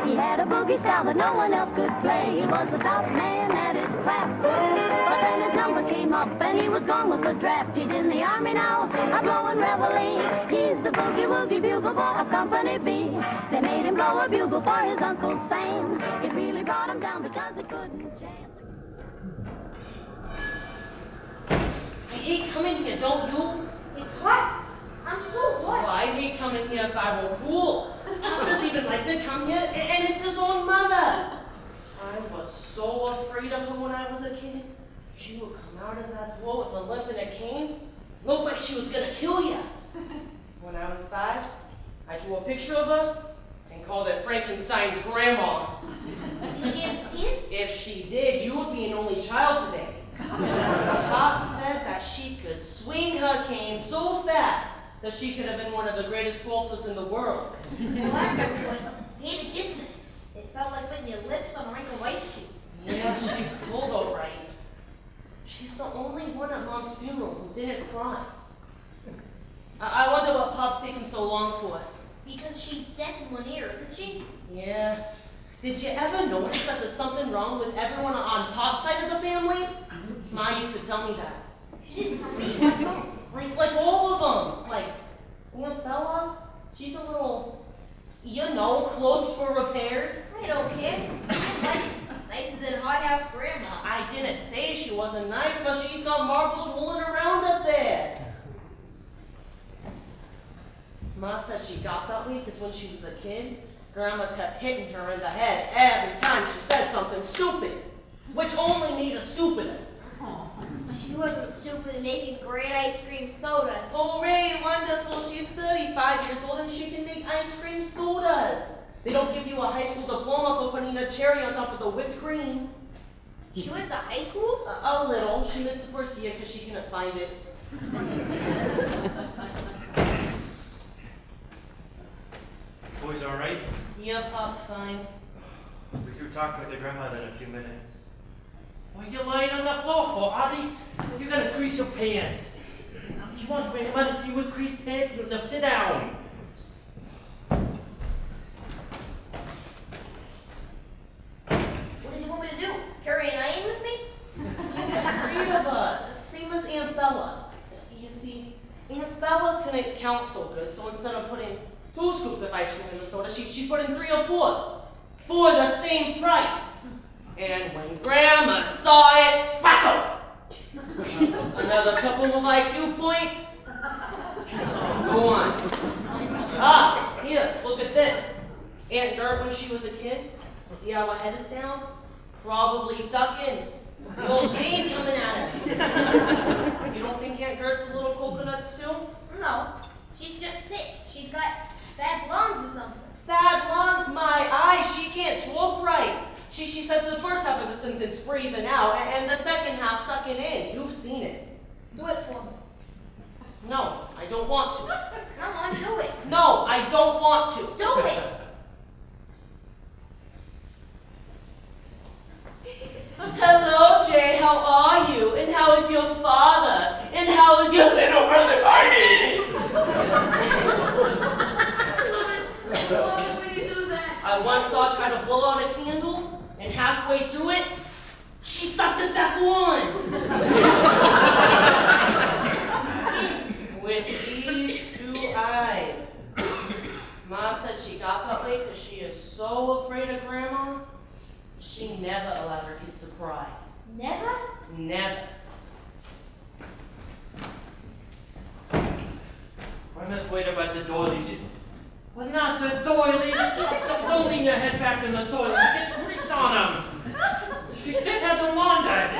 He had a boogie style that no one else could play. He was the top man at his craft. But then his number came up and he was gone with the draft. He's in the army now, a blowing reveille. He's the boogie-woogie bugle boy of Company B. They made him blow a bugle for his Uncle Sam. It really brought him down because he couldn't jam. I hate coming here, don't you? It's hot. I'm so hot. Well, I'd hate coming here if I were cool. Pop doesn't even like to come here, and it's his own mother. I was so afraid of her when I was a kid. She would come out of that door with a limp and a cane. Looked like she was gonna kill you. When I was 5, I drew a picture of her and called it Frankenstein's grandma. Did she ever see it? If she did, you would be an only child today. Pop said that she could swing her cane so fast that she could have been one of the greatest golfers in the world. All I remember was Painted Kismet. It felt like putting your lips on a wrinkled ice cube. Yeah, she's cool though, right? She's the only one at Mom's funeral who didn't cry. I wonder what Pop's taking so long for. Because she's deaf in one ear, isn't she? Yeah. Did you ever notice that there's something wrong with everyone on Pop's side of the family? Ma used to tell me that. She didn't tell me. I know. Like all of them. Like Aunt Bella, she's a little, close for repairs. I don't care. Nicer than Hot House Grandma. I didn't say she wasn't nice, but she's got marbles rolling around up there. Ma says she got that way because when she was a kid, Grandma kept hitting her in the head every time she said something stupid, which only made her stupider. She wasn't stupid in making great ice cream sodas. Oh, Ray, wonderful. She's 35 years old and she can make ice cream sodas. They don't give you a high school diploma for putting a cherry on top of the whipped cream. She went to high school? A little. She missed the first year because she couldn't find it. Boys all right? Yeah, Pop, fine. We through talking with the grandmother in a few minutes. What are you lying on the floor for, Audie? You're gonna crease your pants. You want grandma to see you with creased pants? Now sit down. What does you want me to do? Carry an iron with me? There's 3 of us, same as Aunt Bella. You see, Aunt Bella couldn't count so good, so instead of putting 2 scoops of ice cream in the soda, she put in 3 or 4 for the same price. And when Grandma saw it, wacko! Another couple of IQ points. Go on. Ah, here, look at this. Aunt Gert, when she was a kid, see how her head is down? Probably ducking. The old pain coming at her. You don't think Aunt Gert's a little coconuts too? No. She's just sick. She's got bad lungs or something. Bad lungs, my eyes. She can't talk right. She says the first half of the sentence breathing out and the second half sucking in. You've seen it. Do it for me. No, I don't want to. Come on, do it. No, I don't want to. Do it. Hello, Jay. How are you? And how is your father? And how is your little brother Artie? Why would you do that? I once saw her try to blow out a candle, and halfway through it, she sucked it back on. With these 2 eyes. Ma says she got that way because she is so afraid of Grandma, she never allowed her kids to cry. Never? Never. Grandma's waiting by the door, Lisa. Well, not the doilies. Don't lean your head back in the doilies. Get some grease on them. She just had them laundered.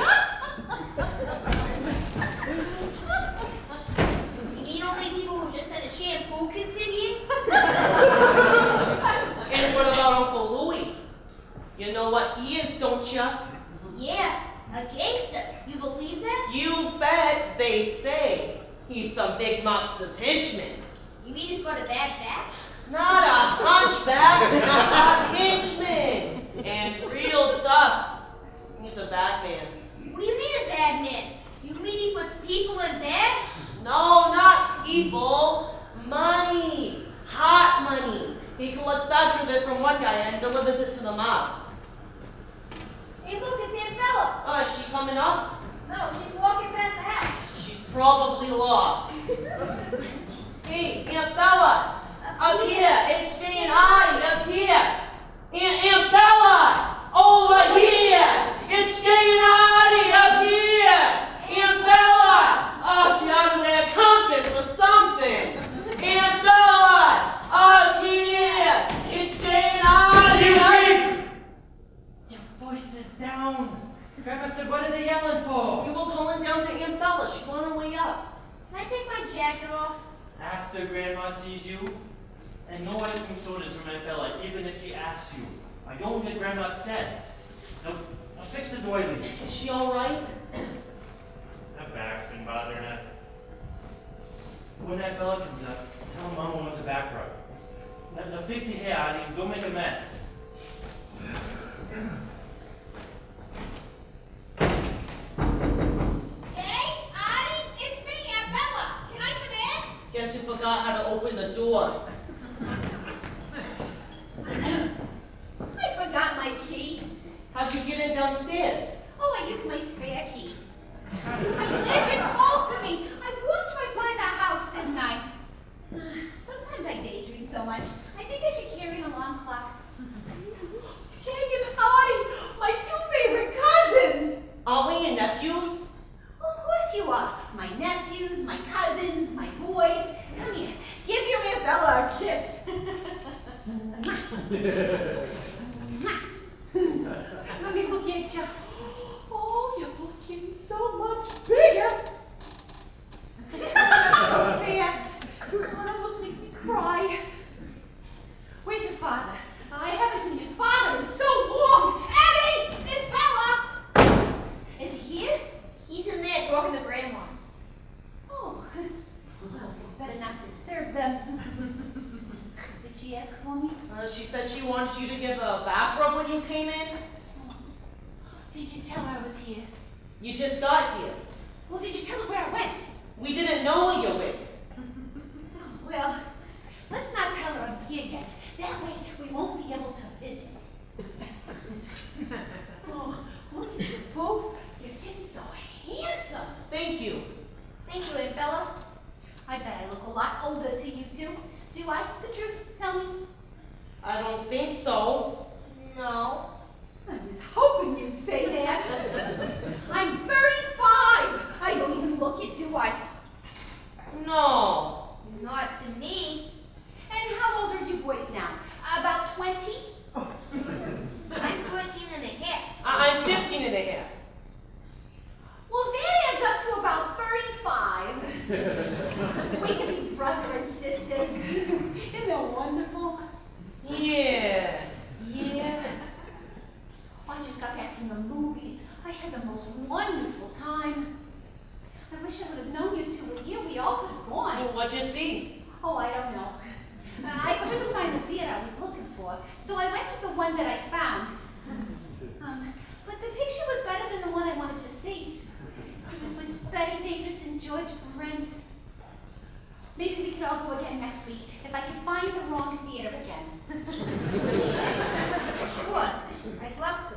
You mean only people who just had a shampoo can sit here? And what about Uncle Louie? You know what he is, don't ya? Yeah, a gangster. You believe that? You bet. They say he's some big mobster's henchman. You mean he's got a bad back? Not a hunchback, a henchman. And real tough. He's a bad man. What do you mean a bad man? You mean he puts people in bags? No, not people. Money. Hot money. He collects bags of it from one one guy and delivers it to the mom. Hey, look, it's Aunt Bella. Oh, is she coming up? No, she's walking past the house. She's probably lost. Hey, Aunt Bella! Up here! It's Jay and Artie up here! Aunt Bella! Over here! It's Jay and Artie up here! Aunt Bella! Oh, she ought to wear a compass or something! Aunt Bella! Up here! It's Jay and Artie! Your voice is down. Grandma said, what are they yelling for? You were calling down to Aunt Bella. She's on her way up. Can I take my jacket off? After Grandma sees you, and no ice cream sodas from Aunt Bella, even if she asks you. I don't get Grandma upset. Now fix the doilies. Is she all right? Her back's been bothering her. When Aunt Bella comes up, tell her Mama wants a back rub. Now fix your hair, Artie, and go make a mess. Hey, Artie, it's me, Aunt Bella. Can I come in? Guess you forgot how to open the door. I forgot my key. How'd you get in downstairs? Oh, I used my spare key. I'm glad you called to me. I walked right by the house, didn't I? Sometimes I daydream so much. I think I should carry an alarm clock. Jay and Artie, my two favorite cousins. Aren't we your nephews? Of course you are. My nephews, my cousins, my boys. Come here. Give your Aunt Bella a kiss. Let me look at you. Oh, you're looking so much bigger. So fast. It almost makes me cry. Where's your father? I haven't seen your father in so long. Eddie, it's Bella. Is he here? He's in there talking to Grandma. Oh, well, better not disturb them. Did she ask for me? She said she wanted you to give her a back rub when you came in. Did you tell her I was here? You just got here. Well, did you tell her where I went? We didn't know where you went. Well, let's not tell her I'm here yet. That way we won't be able to visit. Oh, look at you both. You're getting so handsome. Thank you. Thank you, Aunt Bella. I bet I look a lot older to you two. Do I? The truth, tell me. I don't think so. No. I was hoping you'd say that. I'm 35. I don't even look it, do I? No. Not to me. And how old are you boys now? About 20? I'm 14 and a half. I'm 15 and a half. Well, that adds up to about 35. We can be brother and sisters. Isn't that wonderful? Yeah. Yeah. I just got back from the movies. I had the most wonderful time. I wish I would have known you two were here. We all could have gone. What'd you see? Oh, I don't know. I couldn't find the theater I was looking for, so I went to the one that I found. But the picture was better than the one I wanted to see. It was with Betty Davis and George Brent. Maybe we could all go again next week if I can find the wrong theater again. Sure. I'd love to.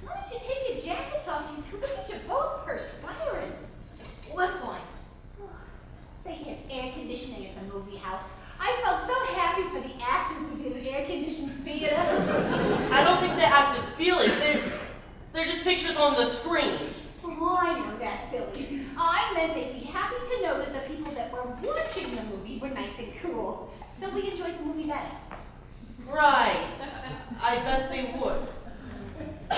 Why don't you take your jackets off, you two? Look at you both perspiring. We're fine. They had air conditioning at the movie house. I felt so happy for the actors to be in an air-conditioned theater. I don't think the actors feel it. They're just pictures on the screen. Oh, I know that's silly. I meant they'd be happy to know that the people that were watching the movie were nice and cool. So we enjoyed the movie better. Right. I bet they would. I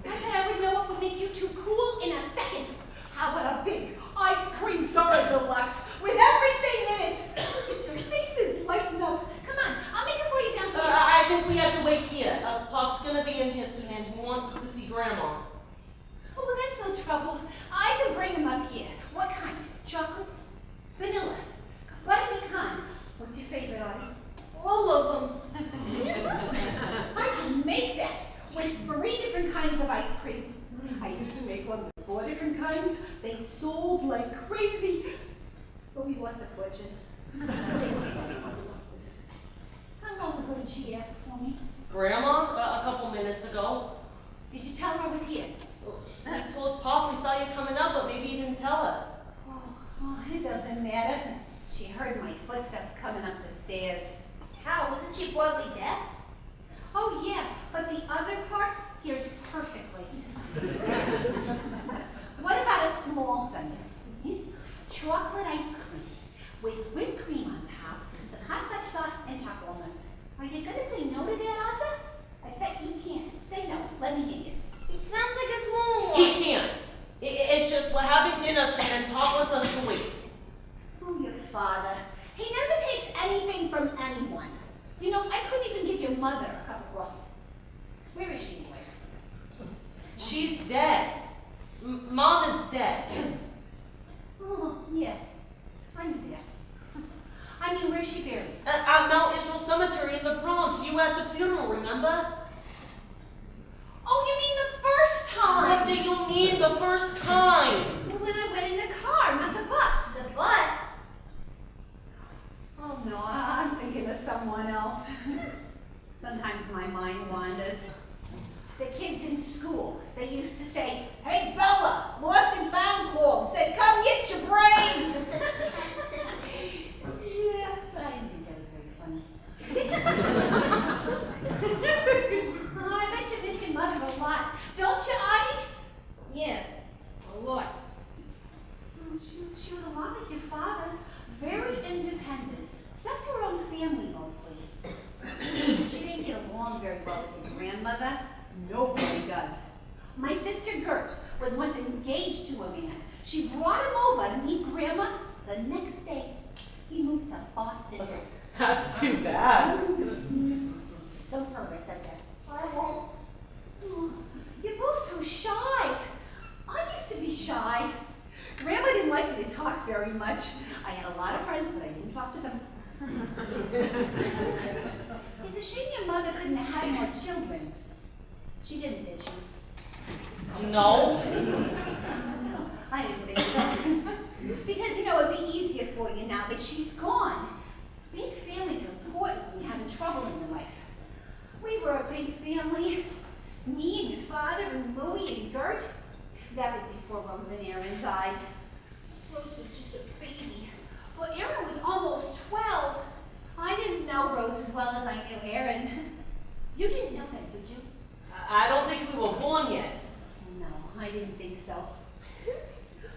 bet I would know what would make you two cool in a second. How about a big ice cream soda deluxe with everything in it? Look at your faces lighten up. Come on, I'll make it for you downstairs. I think we have to wait here. Pop's gonna be in here soon and he wants us to see Grandma. Oh, well, that's no trouble. I can bring him up here. What kind? Chocolate? Vanilla? Butter pecan? What's your favorite, Artie? All of them. I can make that with 3 different kinds of ice cream. I used to make one with 4 different kinds. They sold like crazy. But we lost a fortune. How long ago did she ask for me? Grandma, a couple minutes ago. Did you tell her I was here? I told Pop we saw you coming up, but maybe you didn't tell her. Oh, it doesn't matter. She heard my footsteps coming up the stairs. How? Wasn't she broadly deaf? Oh, yeah, but the other part hears perfectly. What about a small sundae? Chocolate ice cream with whipped cream on top, some hot fudge sauce, and chocolate walnuts. Are you gonna say no to that, Arthur? I bet you can't. Say no. Let me hear you. It sounds like a small one. He can't. It's just we're having dinner soon and Pop wants us to wait. Oh, your father. He never takes anything from anyone. You know, I couldn't even give your mother a cup of coffee. Where is she, boy? She's dead. Mom is dead. Oh, yeah. I knew that. I mean, where's she buried? At Mount Israel Cemetery in the Bronx. You were at the funeral, remember? Oh, you mean the first time? What do you mean the first time? When I went in the car, not the bus. The bus? Oh, no, I'm thinking of someone else. Sometimes my mind wanders. The kids in school, they used to say, "Hey, Bella, lost and found called, said, come get your brains." Yeah, but I didn't think that was very funny. Oh, I bet you miss your mother a lot. Don't you, Audie? Yeah, a lot. Oh, she was a lot like your father. Very independent. Stuck to her own family mostly. She didn't get along very well with your grandmother. Nobody does. My sister Gert was once engaged to a man. She brought him over to meet Grandma. The next day, he moved to Boston. That's too bad. Don't tell her I said that. I won't. Oh, you're both so shy. I used to be shy. Grandma didn't like me to talk very much. I had a lot of friends, but I didn't talk to them. It's a shame your mother couldn't have had more children. She didn't, did she? No. No, I didn't think so. Because, you know, it'd be easier for you now that she's gone. Big families are important when you're having trouble in your life. We were a big family. Me and your father and Louie and Gert. That was before Rose and Aaron died. Rose was just a baby. Well, Aaron was almost 12. I didn't know Rose as well as I knew Aaron. You didn't know that, did you? I don't think we were born yet. No, I didn't think so.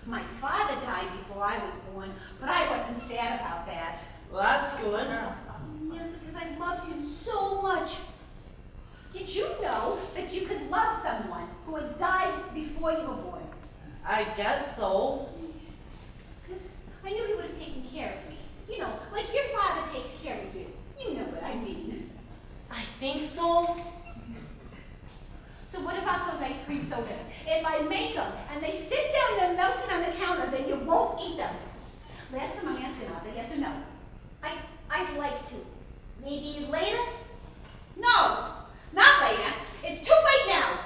My father died before I was born, but I wasn't sad about that. Well, that's good. Yeah, because I loved him so much. Did you know that you could love someone who had died before you were born? I guess so. Because I knew he would have taken care of me. You know, like your father takes care of you. You know what I mean. I think so. So what about those ice cream sodas? If I make them and they sit down and melted on the counter, then you won't eat them. Last time I'm asking, Arthur, yes or no? I'd like to. Maybe later? No, not later. It's too late now.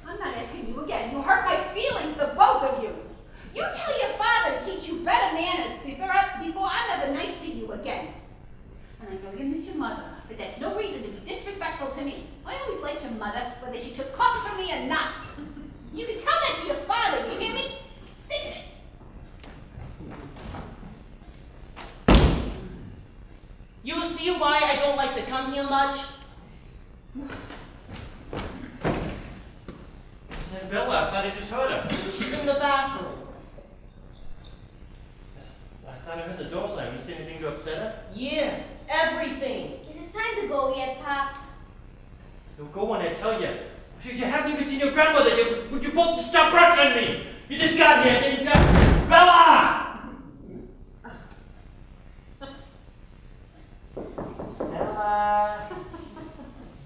I'm not asking you again. You hurt my feelings, the both of you. You tell your father to teach you better manners before I'm ever nice to you again. And I know you miss your mother, but that's no reason to be disrespectful to me. I always liked your mother, whether she took coffee from me or not. You can tell that to your father, you hear me? I'm sick of it. You see why I don't like to come here much? Said Bella, I thought I just heard her. She's in the bathroom. I thought I heard the door slam. You see anything to upset her? Yeah, everything. Is it time to go yet, Pop? You'll go when I tell you. You haven't even seen your grandmother. Would you both stop rushing me? You just got here, didn't you? Bella! Bella!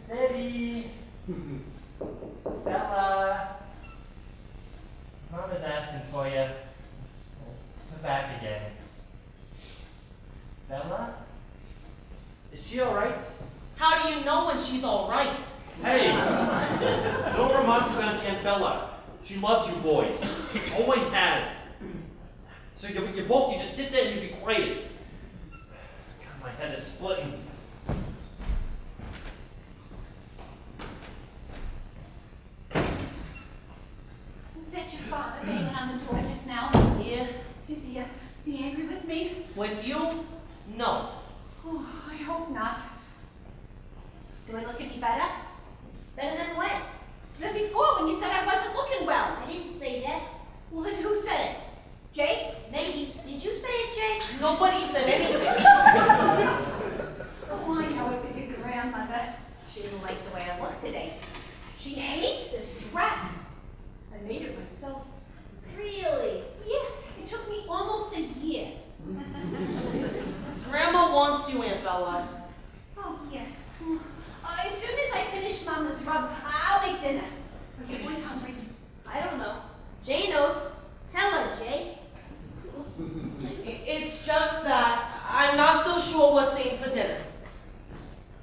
Debbie! Bella! Mom is asking for you. So back again. Bella? Is she alright? How do you know when she's all right? Hey! Don't remarks about Aunt Bella. She loves you boys. Always has. So you just sit there and you be quiet. God, my head is splitting. father banging on the door just now. Yeah? Is he angry with me? With you? No. Oh, I hope not. Do I look any better? Better than when? Than before when you said I wasn't looking well. I didn't say that. Well, then who said it? Jake? Maybe. Did you say it, Jake? Nobody said anything. Oh, I know it was your grandmother. She didn't like the way I look today. She hates this dress. I made it myself. Really? Yeah, it took me almost a year. Grandma wants you, Aunt Bella. Oh, yeah. As soon as I finish Mama's rub, I'll make dinner. Are you boys hungry? I don't know. Jay knows. Tell her, Jay. It's just that I'm not so sure we're staying for dinner.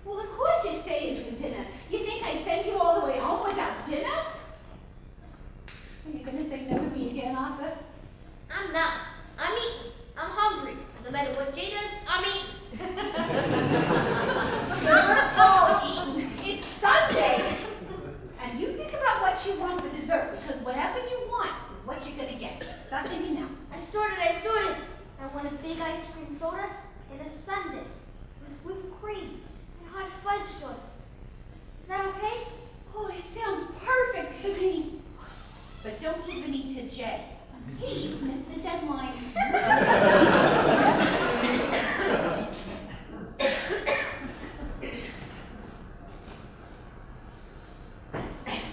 Well, of course you're staying for dinner. You think I'd send you all the way home without dinner? Are you gonna say no to me again, Arthur? I'm not. I'm eating. I'm hungry. No matter what Jay does, I'm eating. We're all eating. It's Sunday. And you think about what you want for dessert, because whatever you want is what you're gonna get. Stop thinking now. I stored it. I want a big ice cream soda and a sundae with whipped cream and hot fudge sauce. Is that okay? Oh, it sounds perfect to me. But don't give any to Jay. He missed the deadline.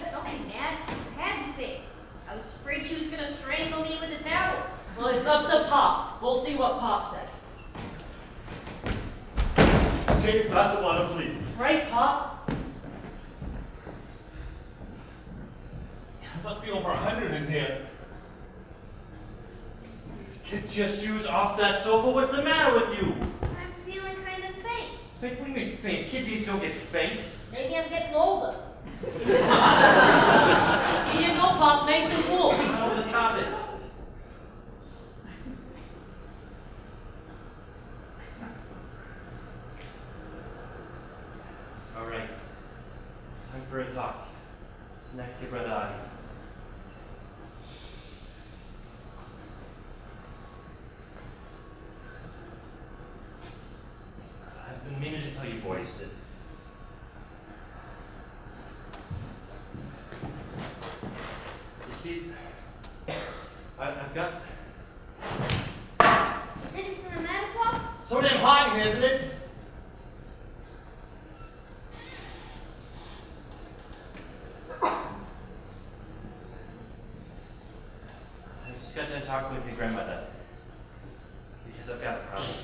Don't be mad. I had to say it. I was afraid she was going to strangle me with a towel. Well, it's up to Pop. We'll see what Pop says. Take a glass of water, please. Right, Pop? There must be over 100 in here. Get your shoes off that sofa. What's the matter with you? I'm feeling kind of faint. Faint? What do you mean faint? Kids don't get faint. Maybe I'm getting older. Here you go, Pop. Nice and cool. Out over the carpet. All right. Time for a talk. It's next to your brother Adi. I've been meaning to tell you boys that you see, I've got Is anything the matter, Pop? so damn hot in here, isn't it? I just got to talk with your grandmother because I've got a problem.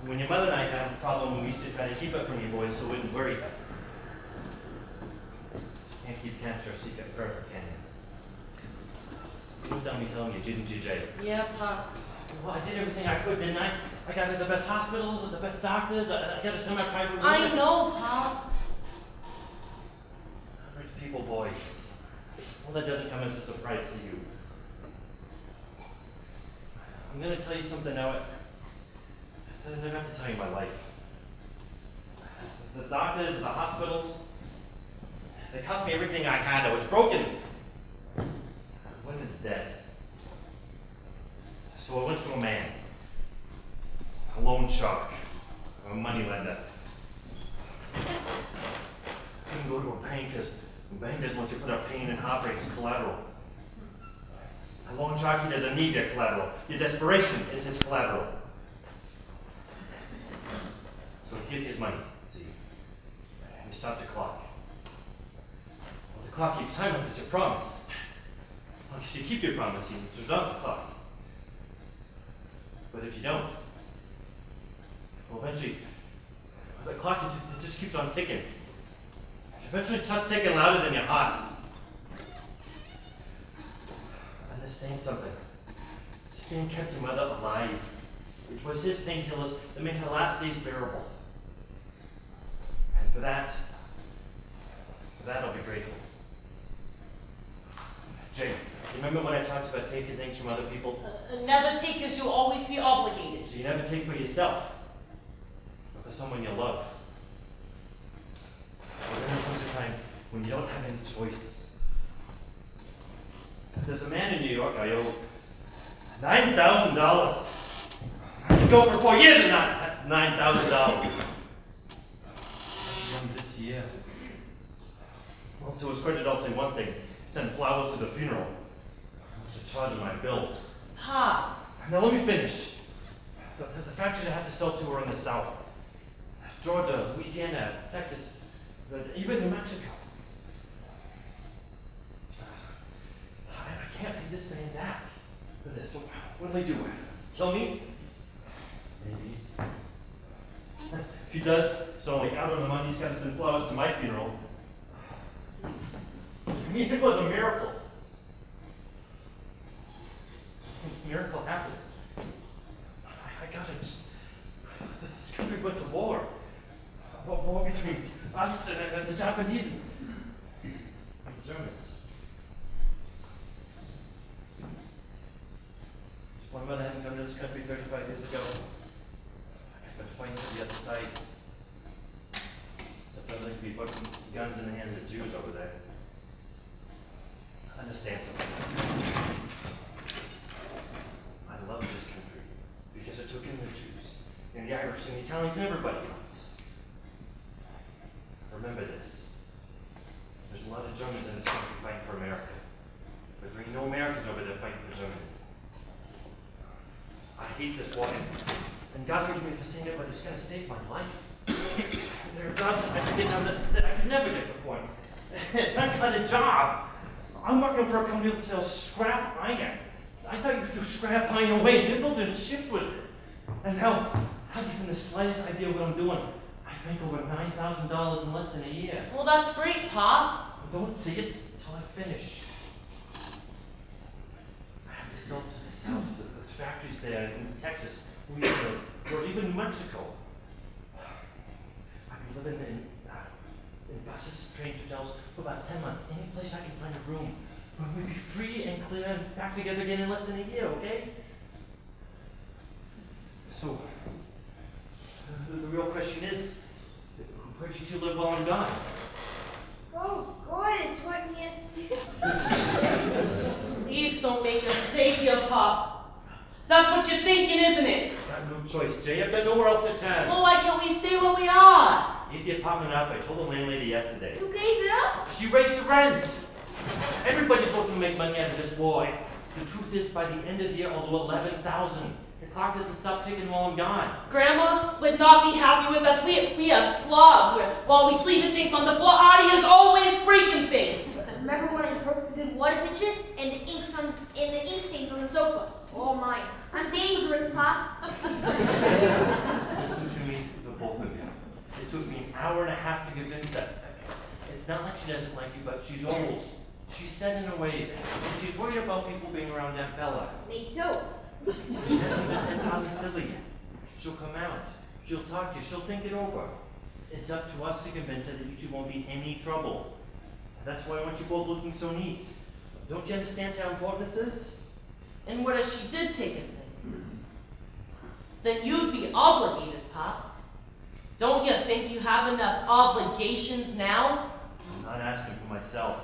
When your mother and I had a problem, we used to try to keep it from you boys so it wouldn't worry you. Can't keep cancer a secret forever, can you? You without me telling you, didn't you, Jay? Yeah, Pop. Well, I did everything I could, didn't I? I got to the best hospitals and the best doctors. I got to semi-private. I know, Pop. Rich people, boys. Well, that doesn't come as a surprise to you. I'm going to tell you something now that I never have to tell you in my life. The doctors, the hospitals, they cost me everything I had. I was broken. I went into debt. So I went to a man, a loan shark, a money lender. I couldn't go to a bank because the bank doesn't want you to put up pain and heartbreak as collateral. A loan shark, he doesn't need your collateral. Your desperation is his collateral. So he gets his money, see, and he starts a clock. Well, the clock keeps time because you promise. Well, if you keep your promise, he turns off the clock. But if you don't, well, eventually, the clock it just keeps on ticking. Eventually, it starts ticking louder than your heart. Understand something. This man kept your mother alive. It was his painkillers that made her last days bearable. And for that I'll be grateful. Jake, you remember when I talked about taking things from other people? Never take because you'll always be obligated. So you never take for yourself, but for someone you love. Well, then there comes a time when you don't have any choice. There's a man in New York I owe $9,000. I could go for 4 years and not $9,000. That's from this year. Well, to his credit, I'll say one thing. Send flowers to the funeral. There's a charge on my bill. Pop. Now let me finish. The factories I have to sell to are in the South. Georgia, Louisiana, Texas, even New Mexico. I can't pay this man back for this. So what'll he do? Kill me? Maybe. If he does, so like out on the money, he's got to send flowers to my funeral. I mean, it was a miracle. A miracle happened. I got it. This country went to war. A war between us and the Japanese and the Germans. My mother hadn't come to this country 35 years ago. I've been fighting for the other side. Except I'd like to be putting guns in the hands of the Jews over there. Understand something. I love this country because it took in the Jews and the Irish and the Italians and everybody else. Remember this. There's a lot of Germans in this country fighting for America. But there ain't no Americans over there fighting for Germany. I hate this war, and God forgive me for saying it, but it's going to save my life. There are jobs I could get now that I could never get before. If I got a job, I'm working for a company that sells scrap iron. I thought you could throw scrap iron away. They're building ships with it. And now, not even the slightest idea what I'm doing. I make over $9,000 in less than a year. Well, that's great, Pop. Don't see it until I finish. I have to sell to the South. The factories there in Texas, Louisiana, or even New Mexico. I've been living in buses, trains, hotels for about 10 months. Any place I can find a room. We'll be free and clear and back together again in less than a year, okay? So, the real question is, where do you two live while I'm gone? Oh, God, it's right here. Please don't make us stay here, Pop. That's what you're thinking, isn't it? I've got no choice, Jay. I've got nowhere else to turn. Well, why can't we stay where we are? Eat the apartment up. I told the landlady yesterday. You gave it up? She raised the rent. Everybody's looking to make money out of this war. The truth is, by the end of the year, I'll do 11,000. The clock doesn't stop ticking while I'm gone. Grandma would not be happy with us. We are slobs. While we sleeping things on the floor, Artie is always breaking things. Remember when I broke the good water pitcher and the ink stains on the sofa? All mine. I'm dangerous, Pop. Listen to me, the both of you. It took me an hour and a half to convince her. It's not like she doesn't like you, but she's old. She's set in her ways, and she's worried about people being around Aunt Bella. Me too. She hasn't been sent positively yet. She'll come out. She'll talk to you. She'll think it over. It's up to us to convince her that you two won't be in any trouble. That's why I want you both looking so neat. Don't you understand how important this is? And what if she did take us in? Then you'd be obligated, Pop. Don't you think you have enough obligations now? I'm not asking for myself.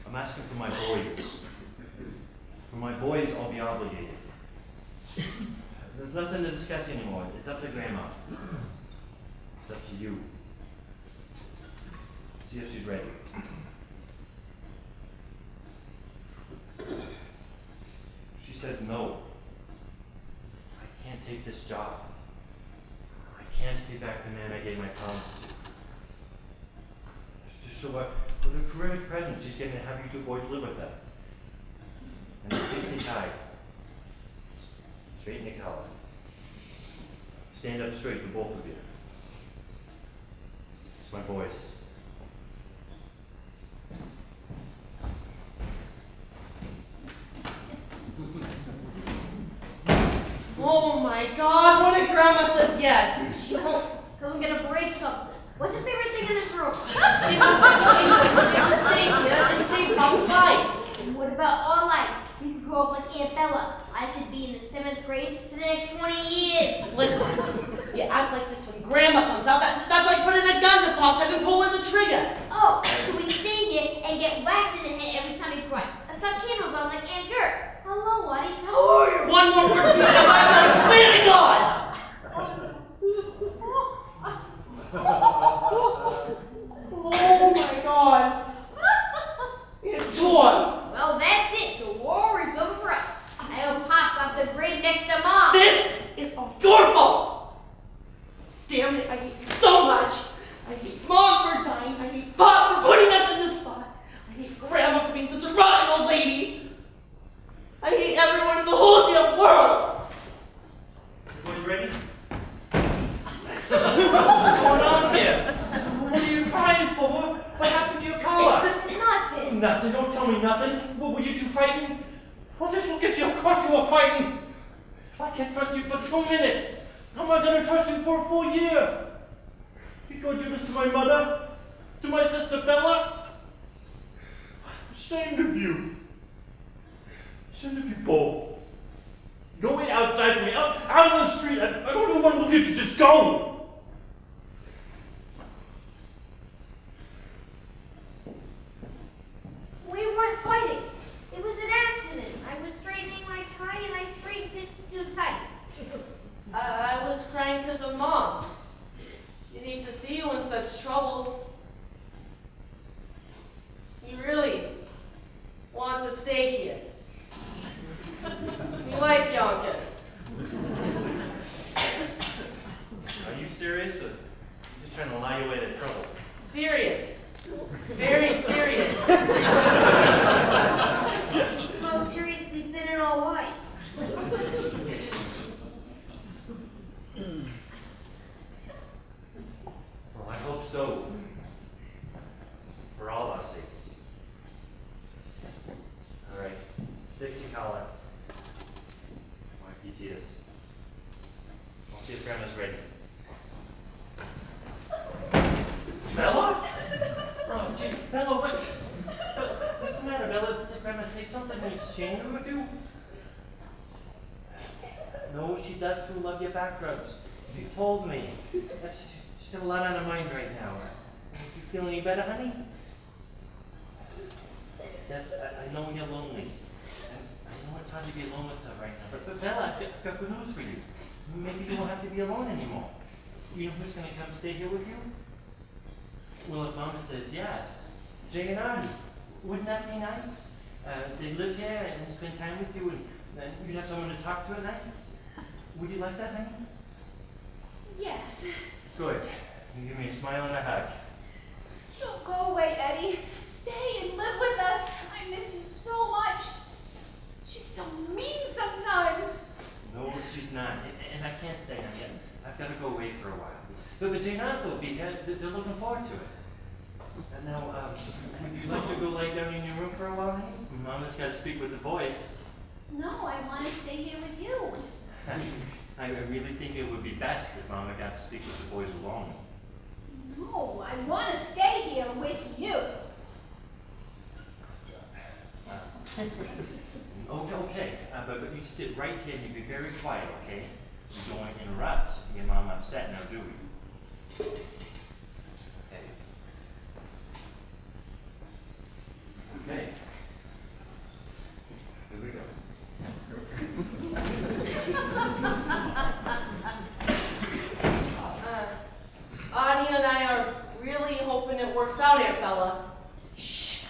I'm asking for my boys. For my boys, I'll be obligated. There's nothing to discuss anymore. It's up to Grandma. It's up to you. See if she's ready. She says no. I can't take this job. I can't pay back the man I gave my promise to. Just so what? For the terrific present, she's getting to have you two boys live with her. And the things they tied. Straighten your collar. Stand up straight, the both of you. It's my boys. Oh my God, what if Grandma says yes? She won't. I'm gonna break something. What's your favorite thing in this room? Take a steak here and save Pop's life. And what about our lives? We could grow up like Aunt Bella. I could be in the 7th grade for the next 20 years. Listen, you act like this when Grandma comes out. That's like putting a gun to Pop so I can pull in the trigger. Oh, so we stay here and get whacked in the head every time we cry. I saw candles on like me nothing. What were you two fighting? Well, just look at you. Of course you were fighting. If I can't trust you for 2 minutes, how am I going to trust you for a full year? You go do this to my mother? To my sister Bella? I'm ashamed of you. Ashamed of you both. Go wait outside for me. Out on the street. I don't want to look at you. Just go. We weren't fighting. It was an accident. I was straightening my tie and I straightened it too tight. I was crying because of Mom. You'd hate to see you in such trouble. You really want to stay here. You like Yonkers. Are you serious, or are you just trying to lie your way to trouble? Serious. Very serious. How serious we've been in our lives. Well, I hope so. For all our sakes. All right, fix your collar. Wipe your tears. I'll see if Grandma's ready. Bella? Oh, jeez, Bella, what's the matter, Bella? Did Grandma say something? Are you ashamed of you? No, she does too love your back rubs. You told me. She's got a lot on her mind right now. You feel any better, honey? Yes, I know you're lonely. I know it's hard to be alone with her right now. But Bella, I've got good news for you. Maybe you won't have to be alone anymore. You know who's going to come stay here with you? Well, if Mama says yes, Jay and Arnie. Wouldn't that be nice? They live here and spend time with you, and then you'd have someone to talk to at nights. Would you like that, honey? Yes. Good. You give me a smile and a hug. Don't go away, Eddie. Stay and live with us. I miss you so much. She's so mean sometimes. No, she's not. And I can't stay on yet. I've got to go away for a while. But Jane and will be here. They're looking forward to it. And now, would you like to go lay down in your room for a while, honey? Mama's got to speak with the boys. No, I want to stay here with you. I really think it would be best if Mama got to speak with the boys alone. No, I want to stay here with you. Okay. But you sit right here and you be very quiet, okay? You don't want to interrupt and get Mama upset now, do we? Okay. Here we go. Ani and I are really hoping it works out, Aunt Bella. Shh.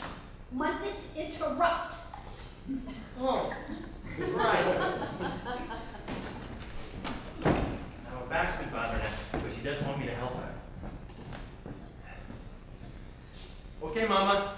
Mustn't interrupt. Oh, right. Now her back's been bothering her, but she does want me to help her. Okay, Mama.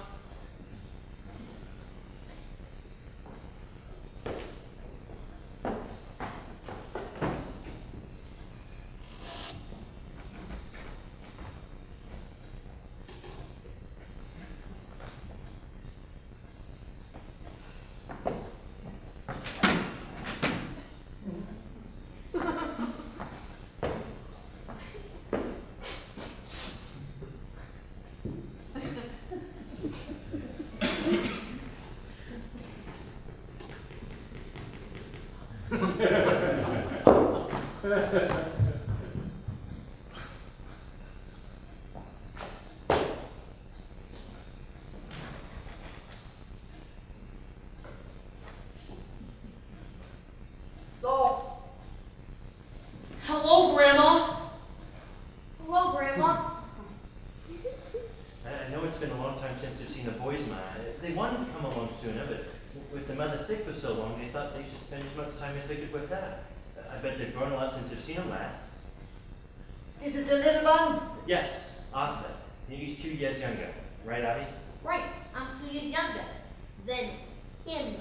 Hello, Grandma. Hello, Grandma. I know it's been a long time since they've seen the boys, Ma. They wanted to come along sooner, but with the mother sick for so long, they thought they should spend as much time as they could with her. I bet they've grown a lot since they've seen him last. This is the little one? Yes, Arthur. He's 2 years younger. Right, Abby? Right, I'm 2 years younger than him.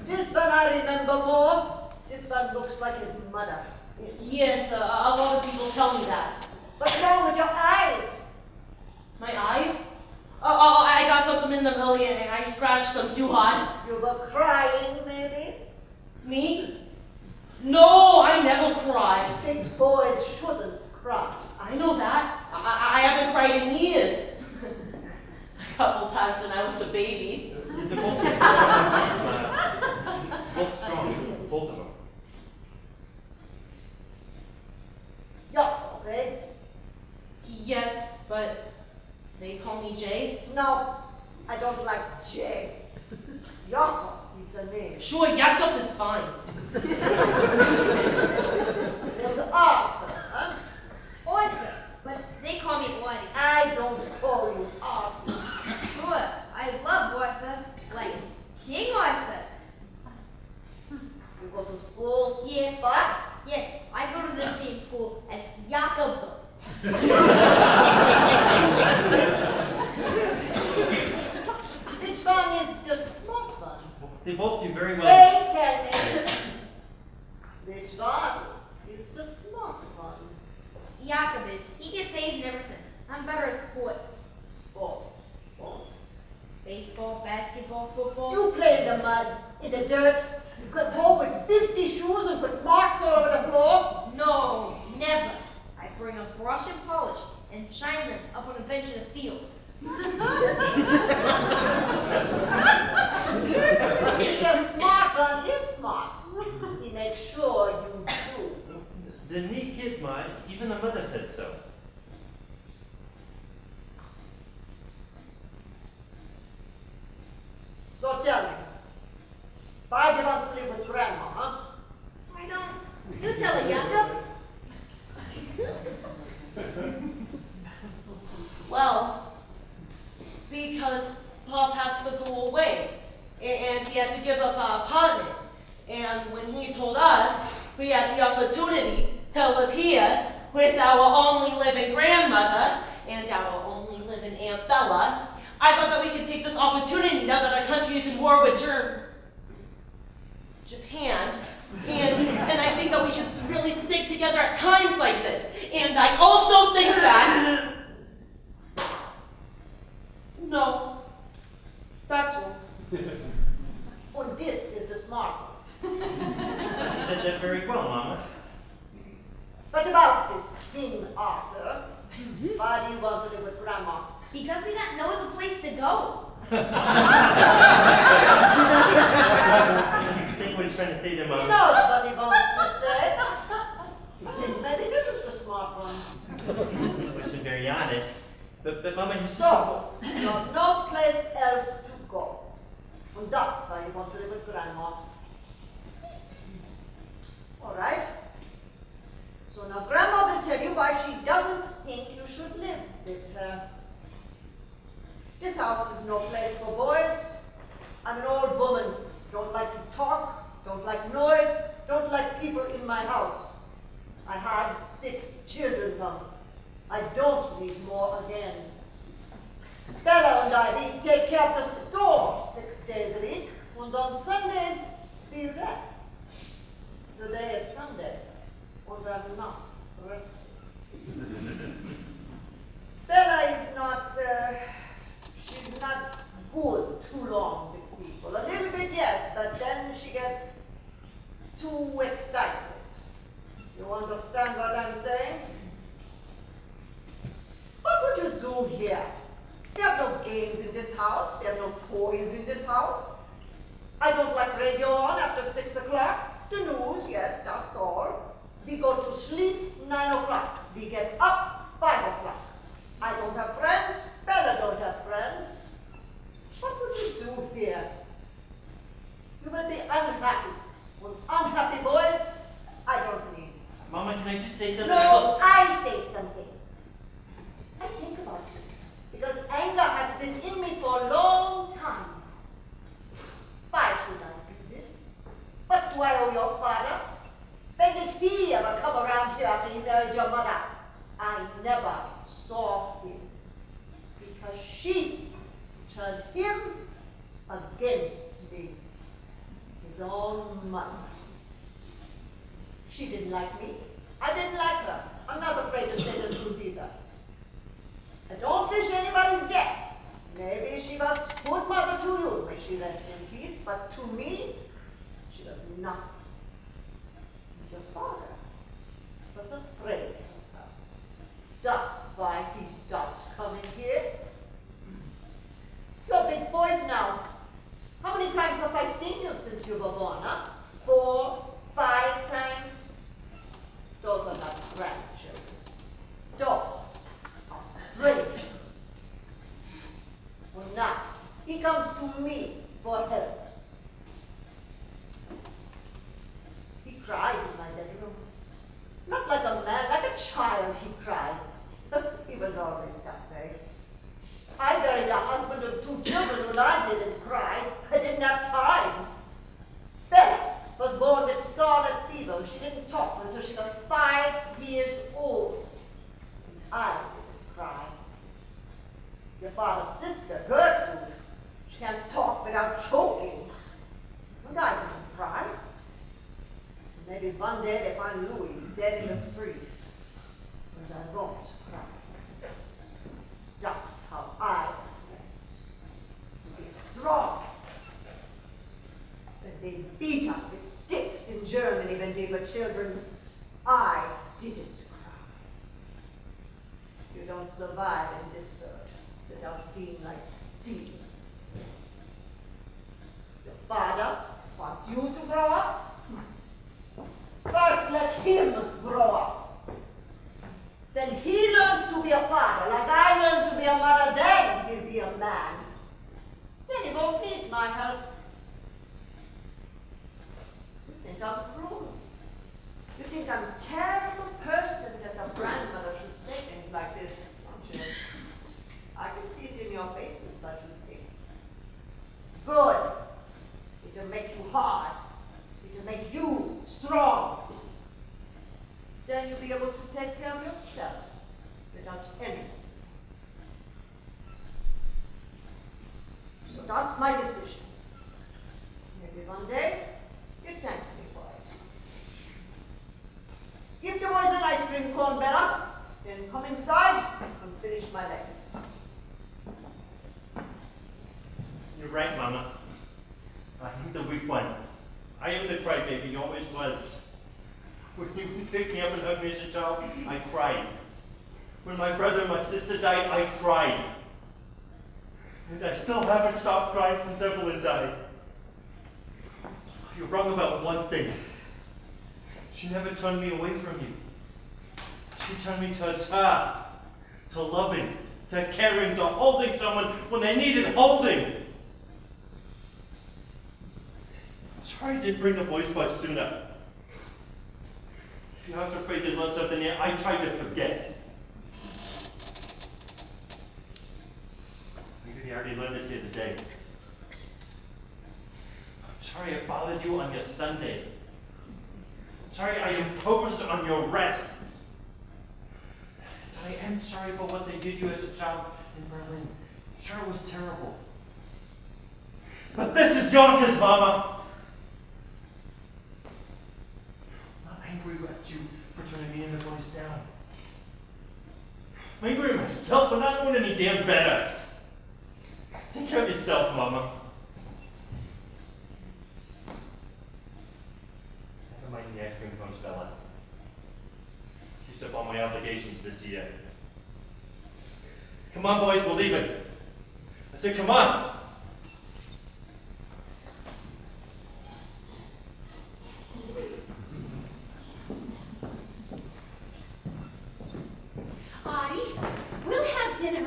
This one I remember more. This one looks like his mother. Yes, a lot of people tell me that. What's wrong with your eyes? My eyes? I got something in the belly and I scratched them too hard. You were crying, maybe? Me? No, I never cry. Big boys shouldn't cry. I know that. I haven't cried in years. A couple times when I was a baby. They're both strong. Both strong, both of them. Yeah, okay? Yes, but they call me Jay. No, I don't like Jay. Jakob is the name. Sure, Jakob is fine. And Arthur, huh? Arthur, but they call me Whitey. I don't call you Arthur. Sure, I love Arthur, like King Arthur. You go to school, Yeah, but yes, I go to the same school as Jakob. which one is the smart one? They both do very well. They tell me which one is the smart one. Jakob is. He gets A's in everything. I'm better at sports. Sport. Sport. Baseball, basketball, football. You play in the mud, in the dirt. You could go with 50 shoes and put marks all over the floor. No, never. I bring a brush and polish and shine them up on a bench in the field. The smart one is smart. He makes sure you do. The neat kids, Ma. Even the mother said so. So tell me, why do you want to live with Grandma, huh? I don't. You tell it, Jakob. Well, because Pop has to go away, and he had to give up our apartment. And when he told us we had the opportunity to live here with our only living grandmother and our only living Aunt Bella, I thought that we could take this opportunity now that our country is in war with Japan. And I think that we should really stick together at times like this. And I also think that... No, that's all. And this is the smart one. You said that very well, Mama. But about this King Arthur, why do you want to live with Grandma? Because we got no other place to go. I think what he's trying to say there, He Mama. knows what he wants to say. Maybe this is the smart one. He's being very honest. But Mama, you So, you have no place else to go. And that's why you want to live with Grandma. All right? So now Grandma will tell you why she doesn't think you should live with her. This house is no place for boys. I'm an old woman. Don't like to talk, don't like noise, don't like people in my house. I had 6 children once. I don't need more again. Bella and I, we take care of the store 6 days a week, and on Sundays, we rest. Today is Sunday, and I'm not resting. Bella is not, she's not good too long with people. A little bit, yes, but then she gets too excited. You understand what I'm saying? What would you do here? There are no games in this house. There are no toys in this house. I don't like radio on after 6 o'clock. The news, yes, that's all. We go to sleep 9 o'clock. We get up 5 o'clock. I don't have friends. Bella don't have friends. What would you do here? You will be unhappy. And unhappy boys, I don't need. Mama, can I just say something? No, I say something. I think about this because anger has been in me for a long time. Why should I do this? What do I owe your father? When did he ever come around here after he married your mother? I never saw him because she turned him against me, his own mother. She didn't like me. I didn't like her. I'm not afraid to say the truth either. I don't wish anybody's death. And why he stopped coming here. You're big boys now. How many times have I seen you since you were born, huh? 4, 5 times? Those are not grandchildren. Those are strangers. Well, now, he comes to me for help. He cried in my bedroom. Not like a man, like a child he cried. He was always that way. I buried a husband and 2 children when I didn't cry. I didn't have time. Bella was born with scarlet fever. She didn't talk until she was 5 years old. And I didn't cry. Your father's sister, Gertrude, she can't talk without choking. And I didn't cry. Maybe one day they find Louis dead in the street. And I won't cry. That's how I was raised. To be strong. When they beat us with sticks in Germany when we were children, I didn't cry. You don't survive in this world without being like steel. Your father wants you to grow up. First, let him grow up. Then he learns to be a father, like I learned to be a mother, then he'll be a man. Then he won't need my help. You think I'm cruel? You think I'm a terrible person that a grandmother should say things like this, don't you? I can see it in your faces, what you think. Good. It'll make you hard. It'll make you strong. Then you'll be able to take care of yourselves without enemies. So that's my decision. Maybe one day you thank me for it. Give the boys an ice cream cone, Bella. Then come inside and finish my legs. You're right, Mama. I am the weak one. I am the crybaby, you always was. When you picked me up and hugged me as a child, I cried. When my brother and my sister died, I cried. And I still haven't stopped crying since Evelyn died. You're wrong about one thing. She never turned me away from you. She turned me towards her, to loving, to caring, to holding someone when they needed holding. Sorry I didn't bring the boys much sooner. I was afraid they'd learn something yet. I tried to forget. Maybe they already learned it the other day. I'm sorry I bothered you on your Sunday. I'm sorry I imposed on your rest. I am sorry about what they did to you as a child in Berlin. I'm sure it was terrible. But this is Yonkers, Mama. Angry at you for turning me and the boys down. I'm angry at myself for not doing any damn better. Take care of yourself, Mama. Never mind the ice cream cones, Bella. Used up all my obligations this year. Come on, boys, we're leaving. I said, come on.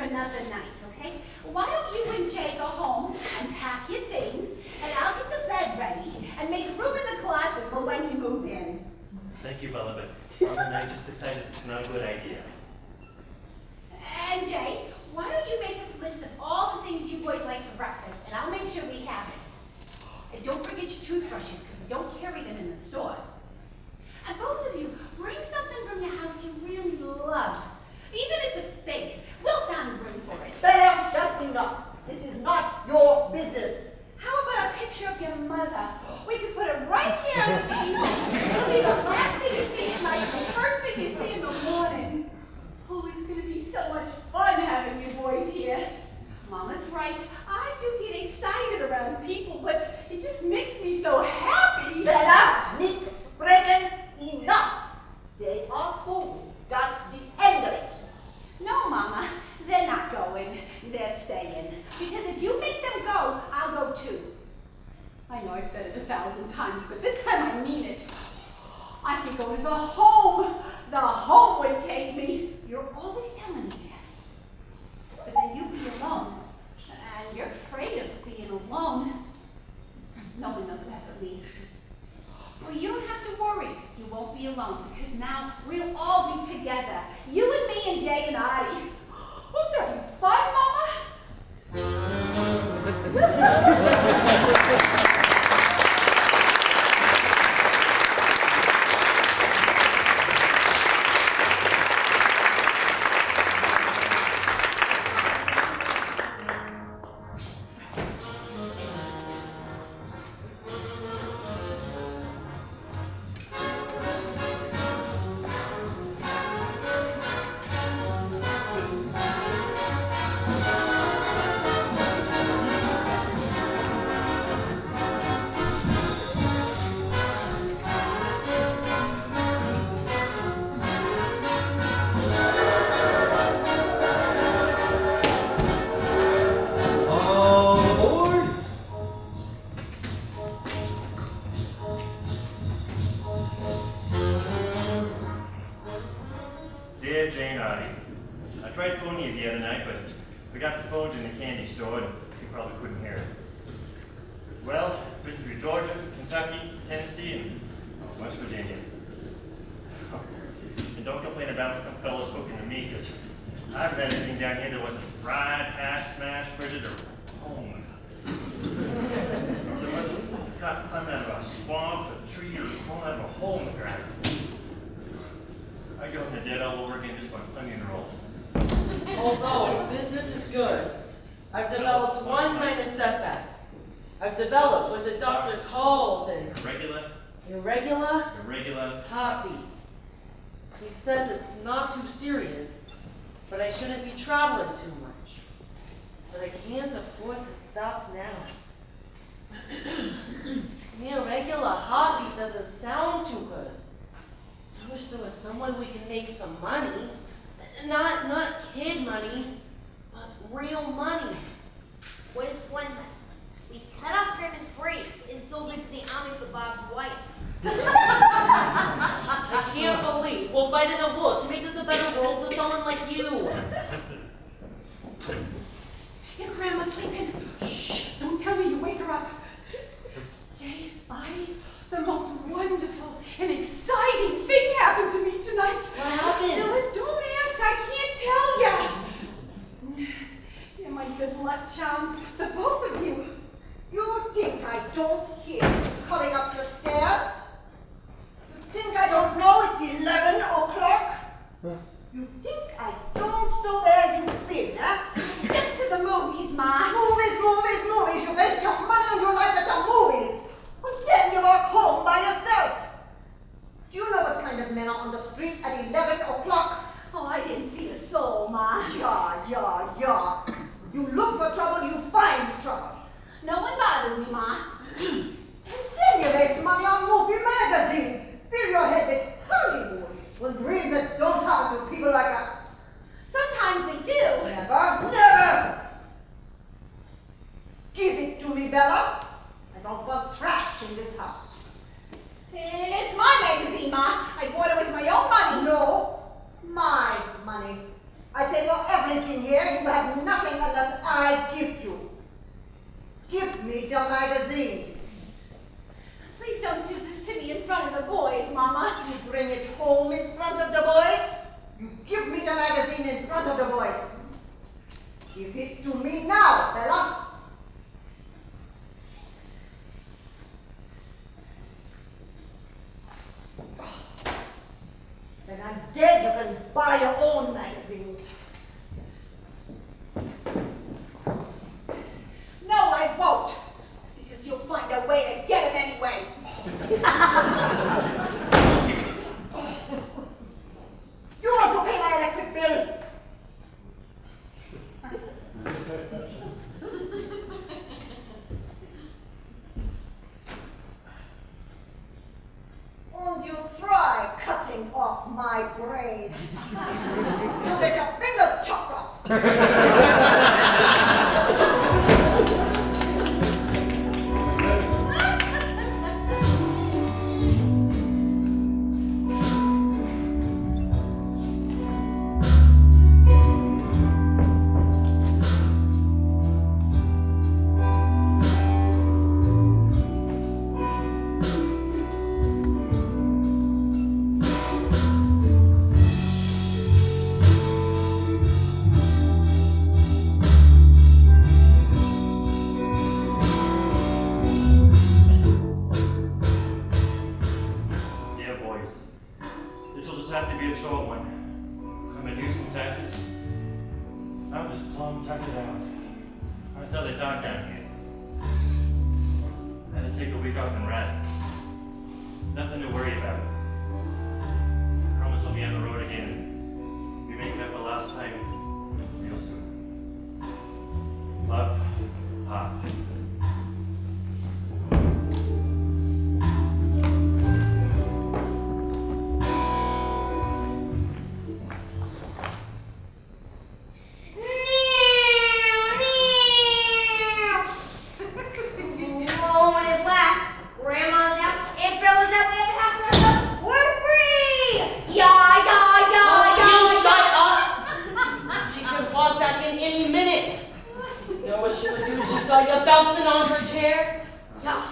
Another night, okay? Why don't you and Jay go home and pack your things, and I'll get the bed ready and make room in the closet for when you move in. Thank you, Bella, but Mom and I just decided it's not a good idea. And Jay, why don't you make a list of all the things you boys like for breakfast, and I'll make sure we have it. And don't forget your toothbrushes, because we don't carry them in the store. And both of you, bring something from your house you really love. Even if it's a fig. We'll find room for it. Bella, that's enough. This is not your business. How about a picture of your mother? We could put it right here on the table. It'll be the last thing you see at night, the first thing you see in the morning. Oh, it's going to be so much fun having you boys here. Mama's right. I do get excited around people, but it just makes me so happy. Bella, nicht sprechen, enough. They are full. That's the end of it. No, the home would take me. You're always telling me that. But then you'd be alone. And you're afraid of being alone. No one knows that but me. Well, you don't have to worry. You won't be alone because now we'll all be together. You and me and Jay and Artie. Won't that be fun, Mama? Dear Jane Artie, I tried phoning you the other night, but we got the phones in the candy store and you probably couldn't hear it. Well, been through Georgia, Kentucky, Tennessee, and West Virginia. And don't complain about the fellows cooking to me, because I haven't had anything down here that wasn't fried, hashed, smashed, fritters, or honed. There wasn't got climbing out of a swamp, a tree, or falling out of a hole in the ground. I go in the dead all over again just for an onion roll. Although business is good, I've developed one minor setback. I've developed what the doctor calls an irregular heartbeat. He says it's not too serious, but I shouldn't be traveling too much. But I can't afford to stop now. The irregular heartbeat doesn't sound too good. I wish there was some way we can make some money. Not kid money, but real money. What if one night we cut off Grandma's braids and sold it to the army for barbed wire? I can't believe we'll fight in a war to make this a better world for someone like you. Is Grandma sleeping? Shh, don't tell me you wake her up. Jay, the most wonderful and exciting thing happened to me tonight. What happened? No, don't ask, I can't tell you. You're my good luck charms, the both of you. You think I don't hear you coming up the stairs? You think I don't know it's 11 o'clock? You think I don't know where you've been, huh? Just to the movies, Ma. Movies. You waste your money and your life at the movies. And then you walk home by yourself. Do you know what kind of men are on the street at 11 o'clock? Oh, I didn't see a soul, Ma. Yeah. You look for trouble, you find trouble. No one bothers me, Ma. And then you waste money on movie magazines. Fill your head with Hollywood. With dreams that don't happen to people like us. Sometimes they do. Never. Give it to me, Bella. I don't want trash in this house. It's my magazine, Ma. I bought it with my own money. No, my money. I pay for everything here. You have nothing unless I give you. Give me the magazine. Please don't do this to me in front of the boys, Mama. You bring it home in front of the boys. You give me the magazine in front of the boys. Give it to me now, Bella. When I'm dead, you can buy your own magazines. No, I won't. Because you'll find a way to get it anyway. You want to pay my electric bill? Won't you try cutting off my braids? You get your fingers chopped off. I'm just plumb tucked out. Until they talk down here. I had to take a week off and rest. Nothing to worry about. Promise we'll be on the road again. Be making up for last time real soon. Love, Pop. Bouncing on her chair? Ja,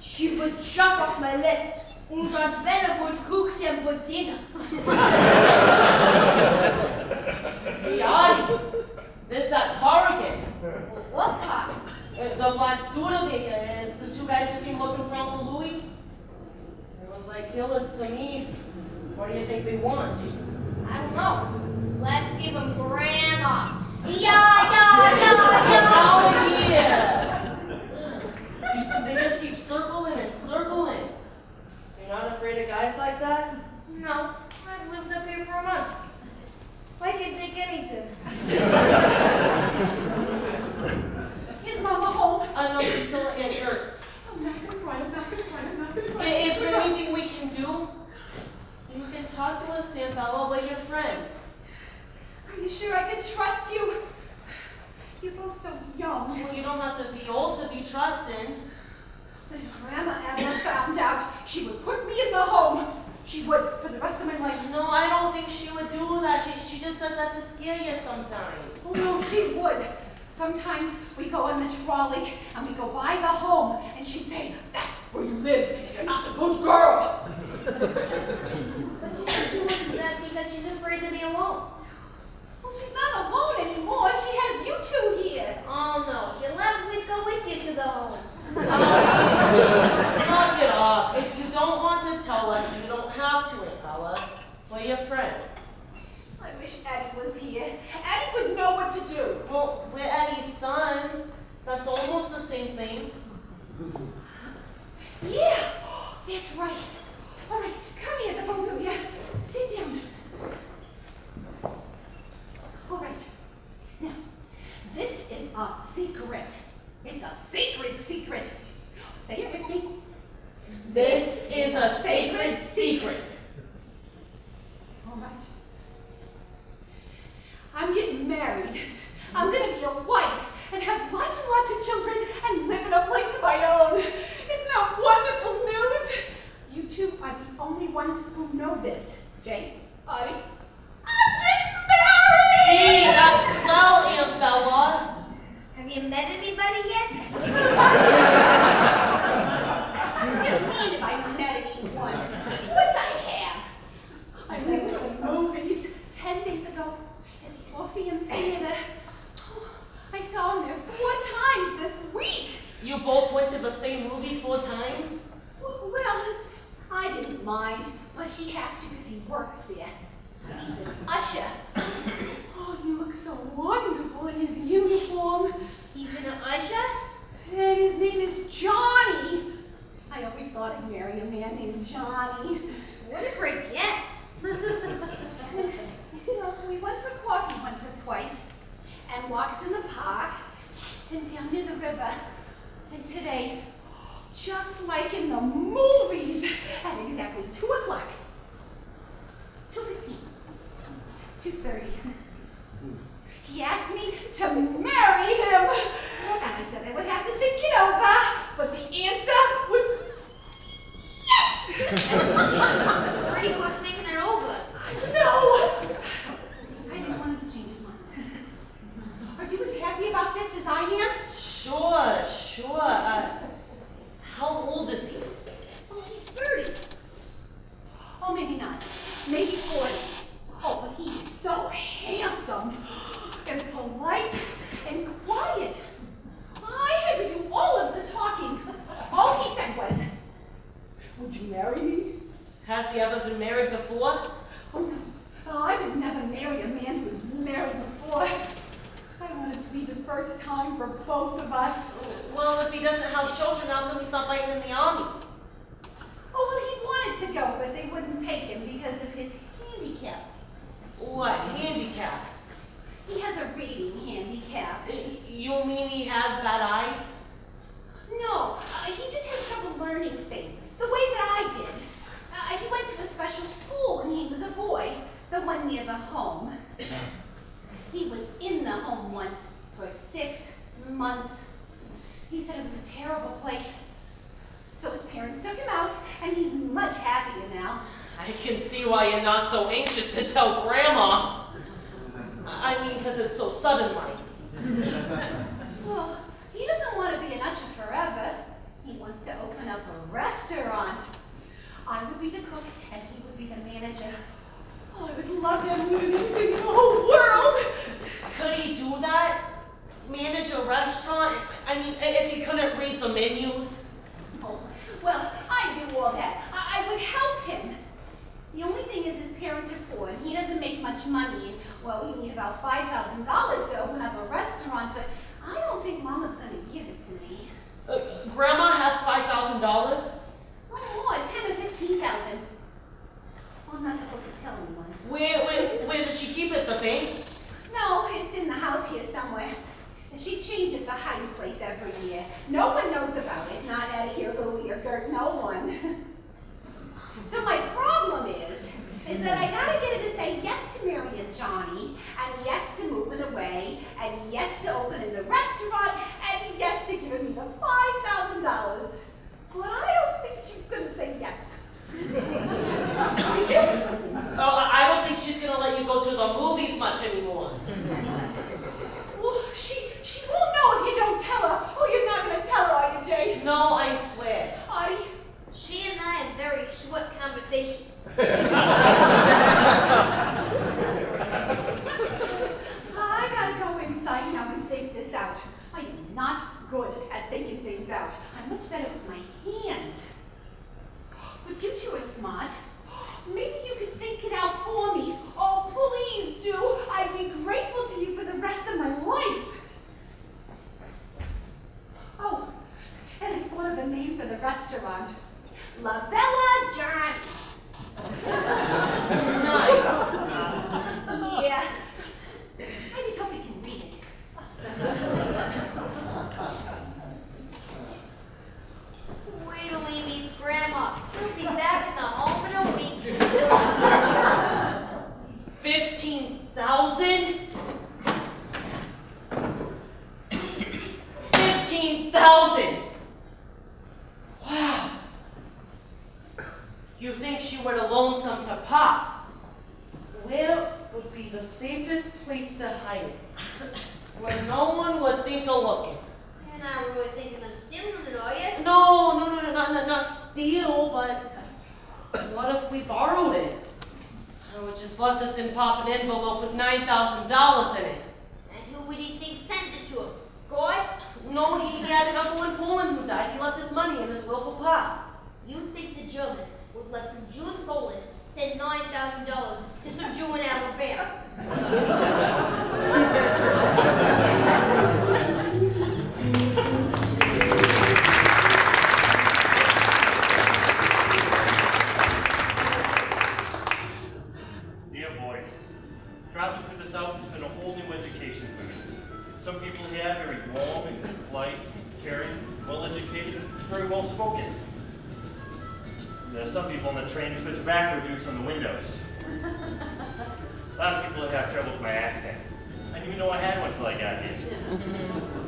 she would jump off my legs and then would cook them for dinner. Yeah, there's that car again. What car? The black Studebaker. It's the two guys who came looking for Uncle Louie. They look like killers to me. What do you think they want? I don't know. Let's give them grand off. Out of here! They just keep circling and circling. You're not afraid of guys like that? No, I've lived up here for a month. I can take anything. Is Mama home? No, she's still at Yonkers. I'm not gonna cry, I'm not gonna cry, I'm not gonna cry. Is there anything we can do? You can talk to us, Annabella, we're your friends. Are you sure I can trust you? You're both so young. Well, you don't have to be old to be trusting. But if Grandma ever found out, she would put me in the home. She would for the rest of my life. No, I don't think she would do that. She just does that to scare you sometimes. Oh no, she would. Sometimes we go on the trolley and we go by the home and she'd say, "That's where you live if you're not a good girl." But she said she wasn't that because she's afraid to be alone. Well, she's not alone anymore. She has you two here. Oh no, you left me to go with you to the home. Knock it off. If you don't want to tell us, you don't have to, Annabella. We're your friends. I wish Addie was here. Addie would know what to do. Well, we're Eddie's sons. That's almost the same thing. Yeah, that's right. All right, come here, the both of you. Sit down. All right. Now, this is a secret. It's a sacred secret. Say it with me. This is a sacred secret. All right. I'm getting married. I'm gonna be a wife and have lots and lots of children and live in a place of my own. Isn't that wonderful news? You two are the only ones who know this. Jay, Audie, I'm getting married! Gee, that's swell, Annabella. Have you met anybody yet? What do you mean if I met anyone? Of course I have. I went to the movies 10 days ago at the Orpheum Theater. Oh, I saw him there 4 times this week. You both went to the same movie 4 times? Well, I didn't mind, but he has to because he works there. He's an usher. Oh, he looks so wonderful in his uniform. He's an usher? And his name is Johnny. I always thought I'd marry a man named Johnny. What a great guess. You know, we went for coffee once or twice, and walks in the park, and down near the river. And today, just like in the movies, at exactly 2 o'clock, 2:15, 2:30, he asked me to marry him. And I said I would have to think it over, but the answer was yes! Pretty quick thinking it over. No! I didn't want him to change his mind. Are you as happy about this as I am? Sure. How old is he? Oh, he's 30. Oh, maybe not. Maybe 40. Oh, but he is so handsome and polite and quiet. I had to do all of the talking. All he said was, "Would you marry me?" Has he ever been married before? Oh, no. Oh, I would never marry a man who was married before. worst time for both of us. Well, if he doesn't have children, how come he's not fighting in the army? Oh, well, he wanted to go, but they wouldn't take him because of his handicap. What, handicap? He has a reading handicap. You mean he has bad eyes? No, he just has trouble learning things, the way that I did. He went to a special school when he was a boy, the one near the home. He was in the home once for 6 months. He said it was a terrible place. So his parents took him out, and he's much happier now. I can see why you're not so anxious to tell Grandma. I mean, because it's so sudden like. Well, he doesn't want to be an usher forever. He wants to open up a restaurant. I would be the cook, and he would be the manager. Oh, I would love that more than anything in the whole world. Could he do that? Manage a restaurant? I mean, if he couldn't read the menus? Oh, well, I do all that. I would help him. The only thing is his parents are poor, and he doesn't make much money. And, well, we need about $5,000 to open up a restaurant, but I don't think Mama's going to give it to me. Grandma has $5,000? Oh, more, 10 or 15,000. Well, I'm not supposed to tell anyone. Where does she keep it? The bank? No, it's in the house here somewhere. And she changes the hiding place every year. No one knows about it. Not Eddie or Louie or Gert, no one. So my problem is that I gotta get her to say yes to marrying Johnny, and yes to moving away, and yes to opening the restaurant, and yes to giving me the $5,000. But I don't think she's gonna say yes. Oh, I don't think she's gonna let you go to the movies much anymore. Well, she won't know if you don't tell her. Oh, you're not gonna tell her, are you, Jay? No, I swear. Audie? She and I have very short conversations. I gotta go inside now and think this out. I am not good at thinking things out. I'm much better with my hands. But you two are smart. Maybe you could think it out for me. Oh, please do. I'd be grateful to you for the rest of my life. Oh, and I thought of a name for the restaurant. La Bella Johnny. Nice. Yeah. I just hope he can read it. Wait till he meets Grandma. He'll be back in the home in a week. 15,000? 15,000! Wow. You think she would have loaned some to Pop? Where would be the safest place to hide it? Where no one would think of looking. You're not really thinking of stealing it, are you? No, not steal, but what if we borrowed it? I would just left us in Pop an envelope with $9,000 in it. And who would he think sent it to him? God? No, he had an uncle in Poland who died. He left his money in his will for Pop. You think the Germans would let some Jew in Poland send $9,000 to some Jew in Alabama? Dear boys, traveling through the South has been a whole new education for me. Some people here are very warm and polite, and caring, well-educated, and very well-spoken. There are some people on the train who spit tobacco juice on the windows. A lot of people have trouble with my accent. I didn't even know I had one until I got here.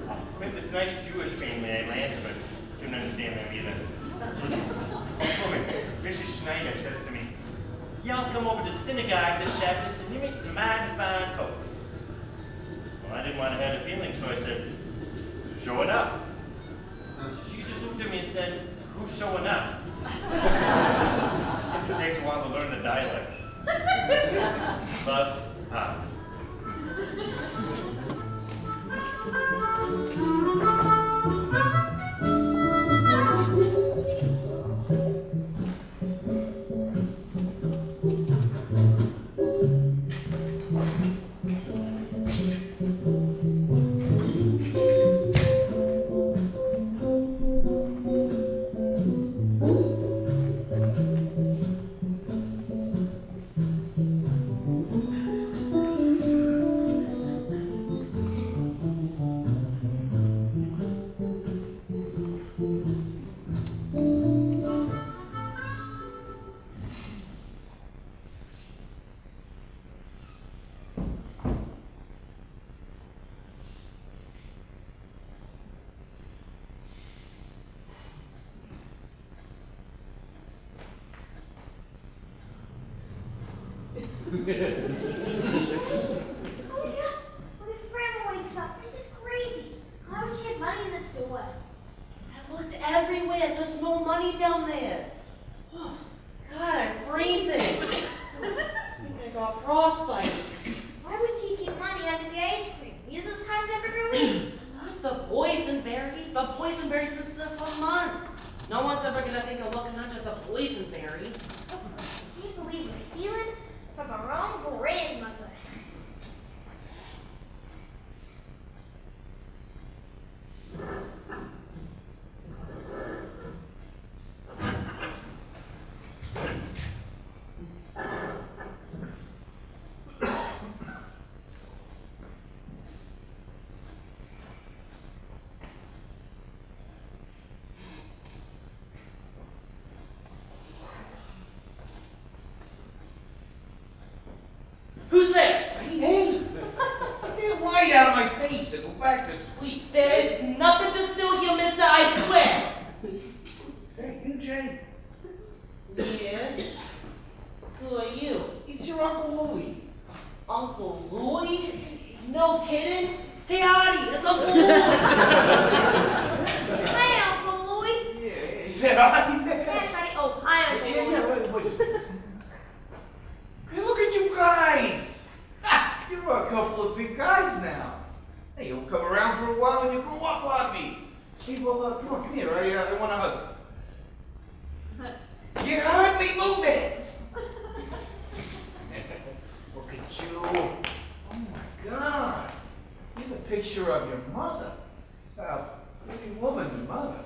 I met this nice Jewish family in Atlanta, but couldn't understand them either. This woman, Mrs. Schneider, says to me, "Y'all come over to the synagogue this Shabbos and you make some mighty fine folks." Well, I didn't want to hurt her feelings, so I said, "Showing up." She just looked at me and said, "Who's showing up?" It takes a while to learn the dialect. But, Oh yeah? What if Grandma wakes up? This is crazy. Why would she have money in the store? I looked everywhere. There's no money down there. Oh, God, I'm freezing. I got frostbite. Why would she keep money under the ice cream? Use those kinds every week. Not the boysenberry. The boysenberry's been there for months. No one's ever gonna think of looking under the boysenberry. I can't believe we're stealing from our own grandmother. Who's there? Hey! Get the light out of my face and go back to sleep. There is nothing to steal here, mister, I swear. Is that you, Jay? Yes? Who are you? It's your Uncle Louie. Uncle Louie? No kidding? Hey, Artie, it's Uncle Louie. Hi, Uncle Louie. Yeah, is that right? Yes, oh, hi, Uncle Louie. Wait. Hey, look at you guys! Ha, you're a couple of big guys now. Hey, you'll come around for a while and you grow up on me. Hey, well, come here. I want a hug. You heard me, move it! Look at you. Oh my God. You're the picture of your mother. Pretty woman, your mother.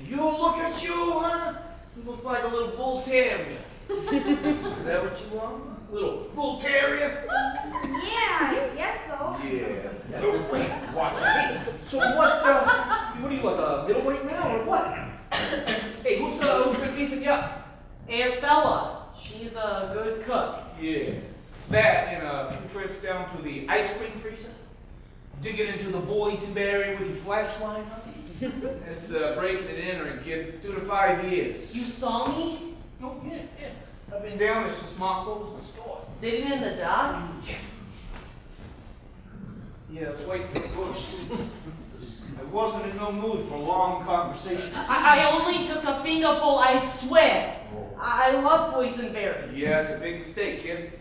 You look at you, huh? You look like a little bull terrier. Is that what you want? Little bull terrier? Yeah, I guess so. Yeah. Oh, wait, watch me. So what are you, like a middleweight now, or what? Hey, who's been beefing you up? Aunt Bella. She's a good cook. Yeah. That and a few trips down to the ice cream freezer. Digging into the boysenberry with your flashlight, huh? That's breaking it in or give 2 to 5 years. You saw me? Oh, yeah. I've been down there since Mom closed the store. Sitting in the dock? Yeah, I was waiting for the bush. I wasn't in no mood for long conversations. I only took a fingerful, I swear. I love boysenberry. Yeah, it's a big mistake, kid.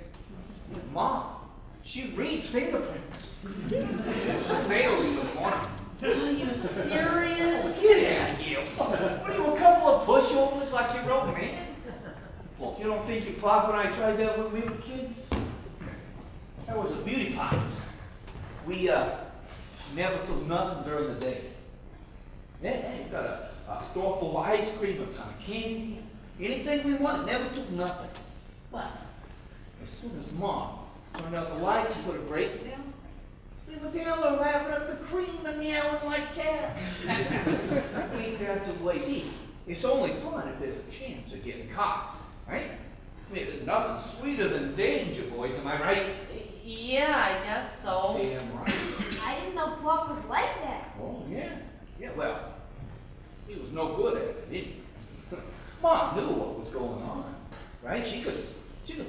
Mom, she reads fingerprints. She'll nail you in the morning. Are you serious? Get out of here. What are you, a couple of pushovers like your old man? Look, you don't think your pop and I tried that when we were kids? That was a beauty pot. We never took nothing during the day. Yeah, you got a store full of ice cream, a ton of candy, anything we wanted, never took nothing. But as soon as Mom turned out the lights and put her brakes down, we were down there lapping up the cream and meowing like cats. Ain't that the way? See, it's only fun if there's a chance of getting caught, right? I mean, there's nothing sweeter than danger, boys, am I right? Yeah, I guess so. Damn right. I didn't know Pop was like that. Oh, yeah. Yeah, well, he was no good at it, didn't he? Mom knew what was going on, right? She could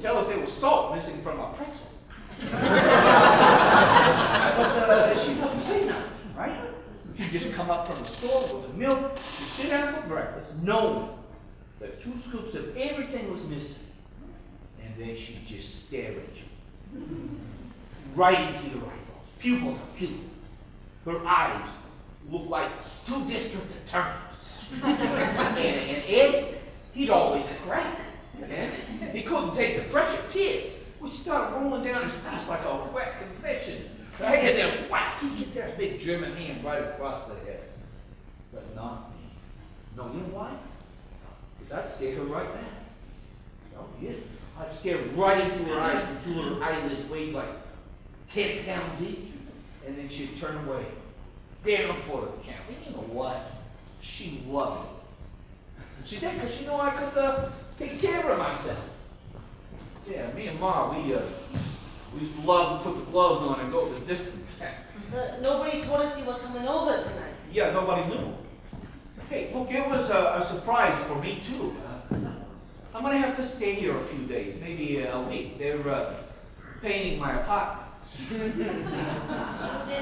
tell if there was salt missing from a pretzel. But she wouldn't say nothing, right? She'd just come up from the store with the milk, she'd sit down for breakfast, knowing that 2 scoops of everything was missing. And then she'd just stare at you. Right into your eyeballs, pupil to pupil. Her eyes looked like 2 district attorneys. and Ed, he'd always crack. And he couldn't take the pressure. Kids would start rolling down his face like a wet confession. Right? And then whack, he'd get that big German hand right across the head. But not me. No, you know why? Because I'd stare her right now. Oh, yeah. I'd stare right into her eyes until her eyelids weighed like 10 pounds each. And then she'd turn away. Down for the count. And you know what? She loved it. She did because she knew I could take care of myself. Yeah, me and Ma, we used to love to put the gloves on and go the distance. Nobody told us you were coming over tonight. Yeah, nobody knew. Hey, look, it was a surprise for me too. I'm gonna have to stay here a few days, maybe a week. They're painting my apartment. You didn't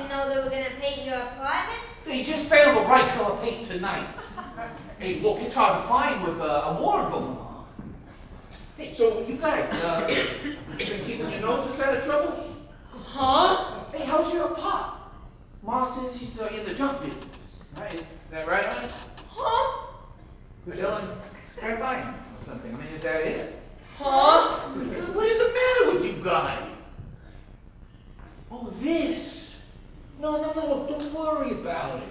know they were gonna paint your apartment? They just found the right color paint tonight. Hey, look, it's hard to find with a war going on. Hey, so you guys, been keeping your noses out of trouble? Huh? Hey, how's your pop? Mom says he's in the junk business, right? Is that right, honey? Huh? Who's Ellen? Right by him or something. I mean, is that it? Huh? What is the matter with you guys? Oh, this. No, don't worry about it.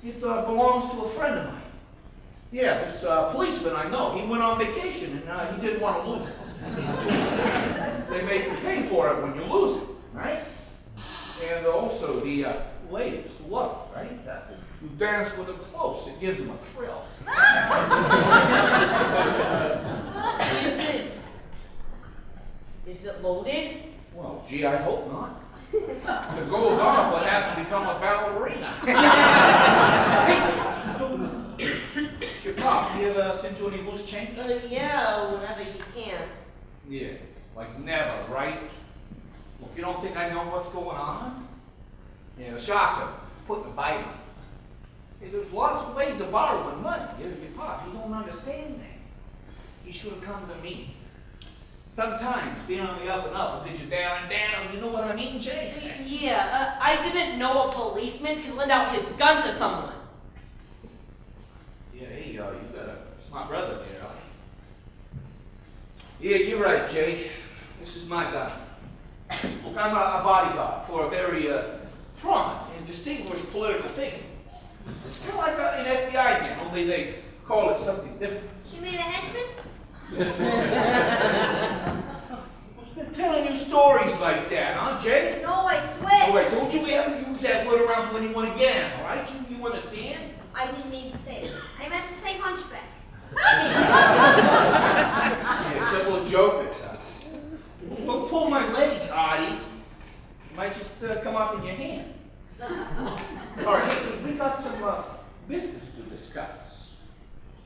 It belongs to a friend of mine. Yeah, this policeman I know. He went on vacation and he didn't want to lose it. They make you pay for it when you lose it, right? And also the ladies love it, right? You dance with them close. It gives them a thrill. Is it loaded? Well, gee, I hope not. If it goes off, I'd have to become a ballerina. It's your pop. He ever sent you any loose change? Yeah, whenever you can. Yeah, like never, right? Look, you don't think I know what's going on? Yeah, the sharks are putting a bite on. Hey, there's lots of ways of borrowing money. Your pop, you don't understand that. He should have come to me. Sometimes being on the up and up will get you down and down. You know what I mean, Jay? Yeah, I didn't know a policeman could lend out his gun to someone. Yeah, hey, you got a smart brother there, huh? Yeah, you're right, Jay. This is my gun. Look, I'm a bodyguard for a very prominent and distinguished political figure. It's kind of like an FBI man, only they call it something different. You mean a henchman? Who's been telling you stories like that, huh, Jay? No, I swear. Oh, wait, don't you ever use that word around to anyone again, all right? You understand? I didn't mean to say it. I meant to say hunchback. Yeah, couple of jokers, huh? Don't pull my leg, Artie. It might just come off in your hand. All right, hey, we got some business to discuss.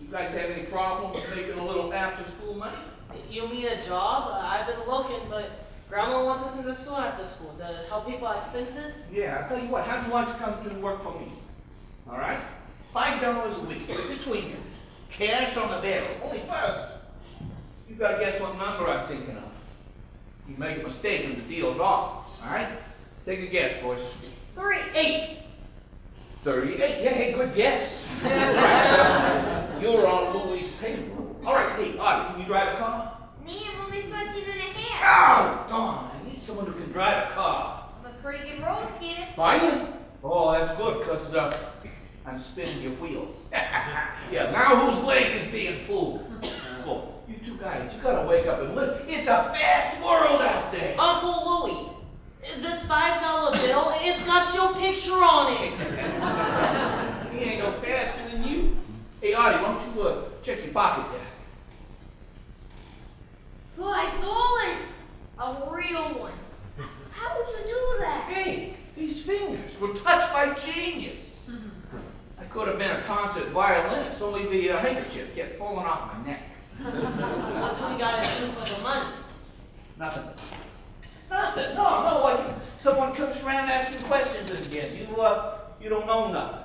You guys have any problems making a little after-school money? You mean a job? I've been looking, but Grandma wants us in the store after school to help pay for expenses. Yeah, I'll tell you what, how'd you like to come and work for me? All right? $5 a week, split between you. Cash on the bill. Only first. You gotta guess what number I'm thinking of. You make a mistake and the deal's off. All right? Take a guess, boys. 3. 8. 38. Yeah, hey, good guess. Right. You're on Louis' payroll. All right, hey, Audie, can you drive a car? Me, I'm only 13 and a half. Oh, darn. I need someone who can drive a car. I'm a pretty good roller skater. Are you? Oh, that's good, because I'm spinning your wheels. Yeah, now whose leg is being pulled? Look, you two guys, you gotta wake up and live. It's a fast world out there. Uncle Louie, this $5 bill, it's got your picture on it. He ain't no faster than you. Hey, Artie, why don't you check your pocket there? $5? A real one. How would you do that? Hey, these fingers were touched by genius. I could have been a concert violinist, only the handkerchief kept falling off my neck. What do we gotta do for the money? Nothing. Nothing. No, like someone comes around asking questions again. You don't know nothing.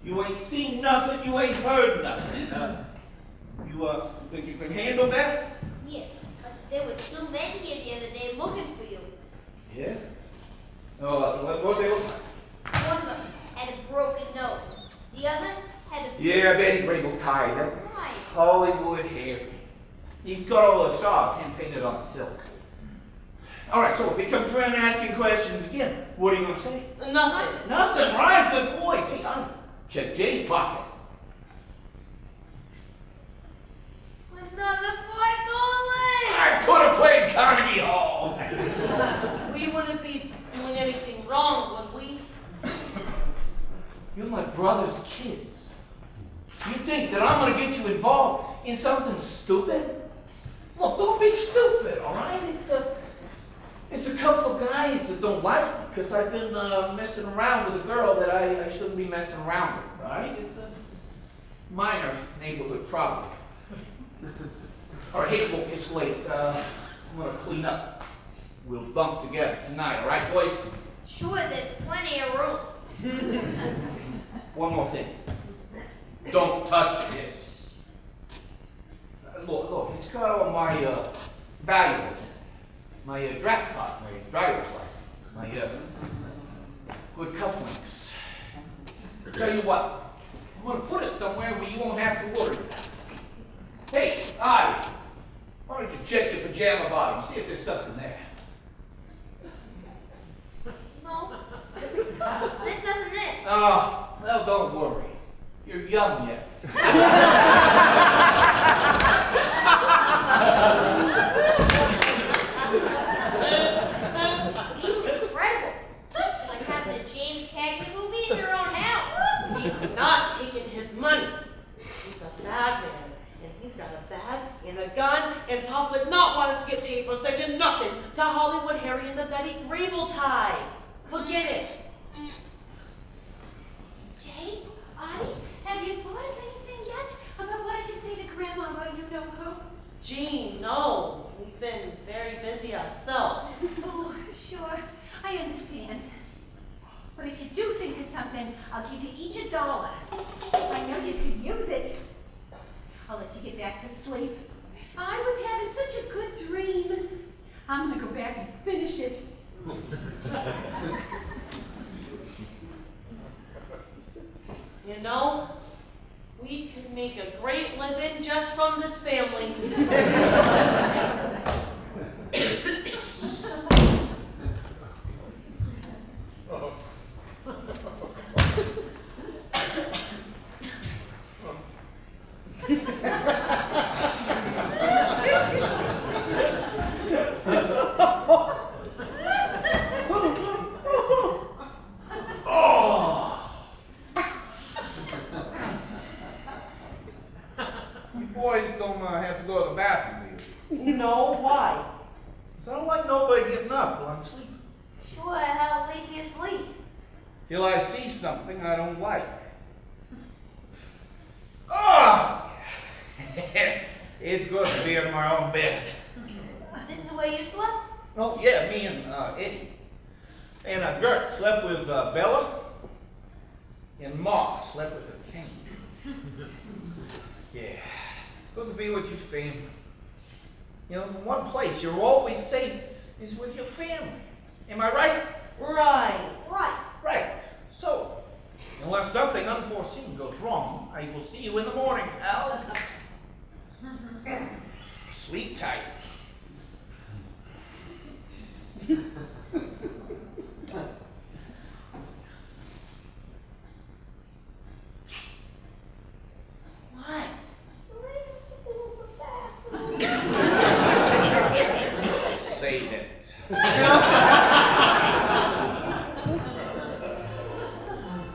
You ain't seen nothing, you ain't heard nothing. You think you can handle that? Yeah, but there were 2 men here the other day looking for you. Yeah. Oh, what they look like? One of them had a broken nose. The other had a... Yeah, Betty Brable tie. That's Right. Hollywood Harry. He's got all the stars hand painted on silk. All right, so if he comes around asking questions again, what are you going to say? Nothing. Nothing, right? Good boys. Hey, check Jay's pocket. Another $5! I could have played Carnegie Hall. We wouldn't be doing anything wrong, would we? You're my brother's kids. You think that I'm going to get you involved in something stupid? Look, don't be stupid, all right? It's a couple of guys that don't like me because I've been messing around with a girl that I shouldn't be messing around with, all right? It's a minor neighborhood problem. All right, hey, look, it's late. I'm gonna clean up. We'll bunk together tonight, all right, boys? Sure, there's plenty of room. One more thing. Don't touch this. Look, it's got all my valuables in it. My draft card, my driver's license, my good cufflinks. Tell you what, I'm gonna put it somewhere where you won't have to worry about it. Hey, Adi, why don't you check your pajama bottom, see if there's something there. No. There's nothing there. Oh, well, don't worry. You're young yet. He's incredible. It's like having a James Cagney movie in your own house. He's not taking his money. He's a bad man. And he's got a bag and a gun, and Pop would not want us to get paid for saying nothing to Hollywood Harry and the Betty Grable tie. Forget it. Jay, Audie, have you thought of anything yet about what I can say to Grandma about you-know-who? Gee, no. We've been very busy ourselves. Oh, sure, I understand. But if you do think of something, I'll give you each $1. I know you could use it. I'll let you get back to sleep. I was having such a good dream. I'm gonna go back and finish it. You know, we could make a great living just from this family. You boys don't have to go to the bathroom, do you? No, why? So I don't like nobody getting up while I'm sleeping. Sure, how late do you sleep? Till I see something I don't like. Oh! It's good to be in my own bed. This is where you slept? Oh, yeah, me and Eddie. And Gert slept with Bella. And Ma slept with her king. Yeah, it's good to be with your family. You know, the one place you're always safe is with your family. Am I right? Right. Right. Right. So, unless something unforeseen goes wrong, I will see you in the morning, Al. Sleep tight. What? Say it.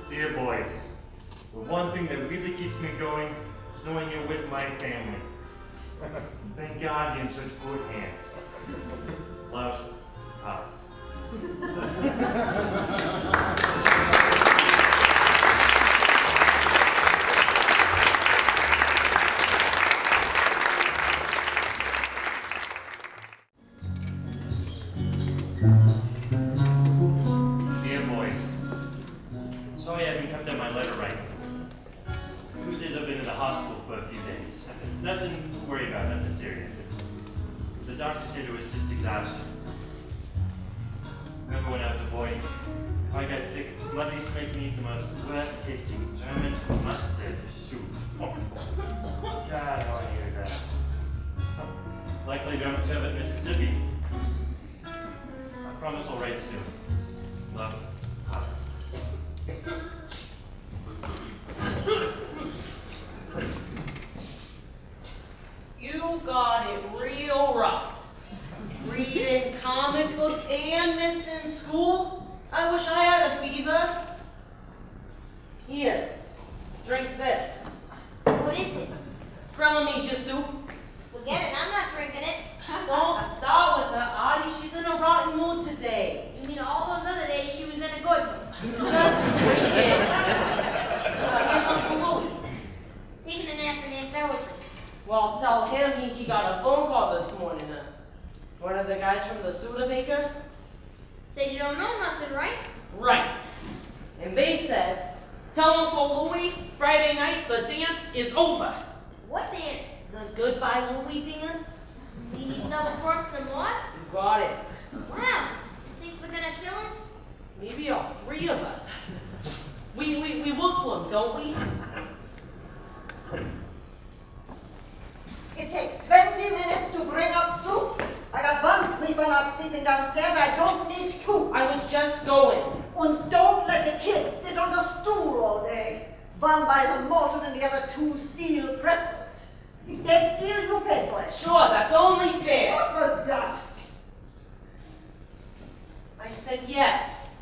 Dear boys, the one thing that really keeps me going is knowing you're with my family. Thank God you're in such good hands. Love, Pop. Dear boys, sorry I haven't kept up my letter right. Truth is, I've been in the hospital for a few days. Nothing to worry about, nothing serious. The doctor said it was just exhaustion. Remember when I was a boy, if I got sick, Mother used to make me eat the most worst tasting German mustard soup. Oh. God, how I hear that. Likely don't serve it in Mississippi. I promise I'll write soon. Love, Pop. You got it real rough. Reading comic books and missing school? I wish I had a fever. Here, drink this. What is it? Grandma made you soup. Forget it, I'm not drinking it. Don't start with her, Audie. She's in a rotten mood today. You mean all those other days she was in a good mood? Just drink it. Here's Uncle Louie. Taking a nap in Aunt Bella's room. Well, tell him he got a phone call this morning. One of the guys from the Studebaker. Said you don't know nothing, right? Right. And they said, tell Uncle Louie Friday night the dance is over. What dance? The goodbye Louie dance. Levy's double crossed them what? You got it. Wow. You think we're gonna kill him? Maybe all three of us. We work for him, don't we? It takes 20 minutes to bring up soup. I got one sleeper not sleeping downstairs. I don't need two. I was just going. And don't let the kids sit on the stool all day. One buys a molten and the other two steal pretzels. If they steal, you pay for it. Sure, that's only fair. What was that? I said yes.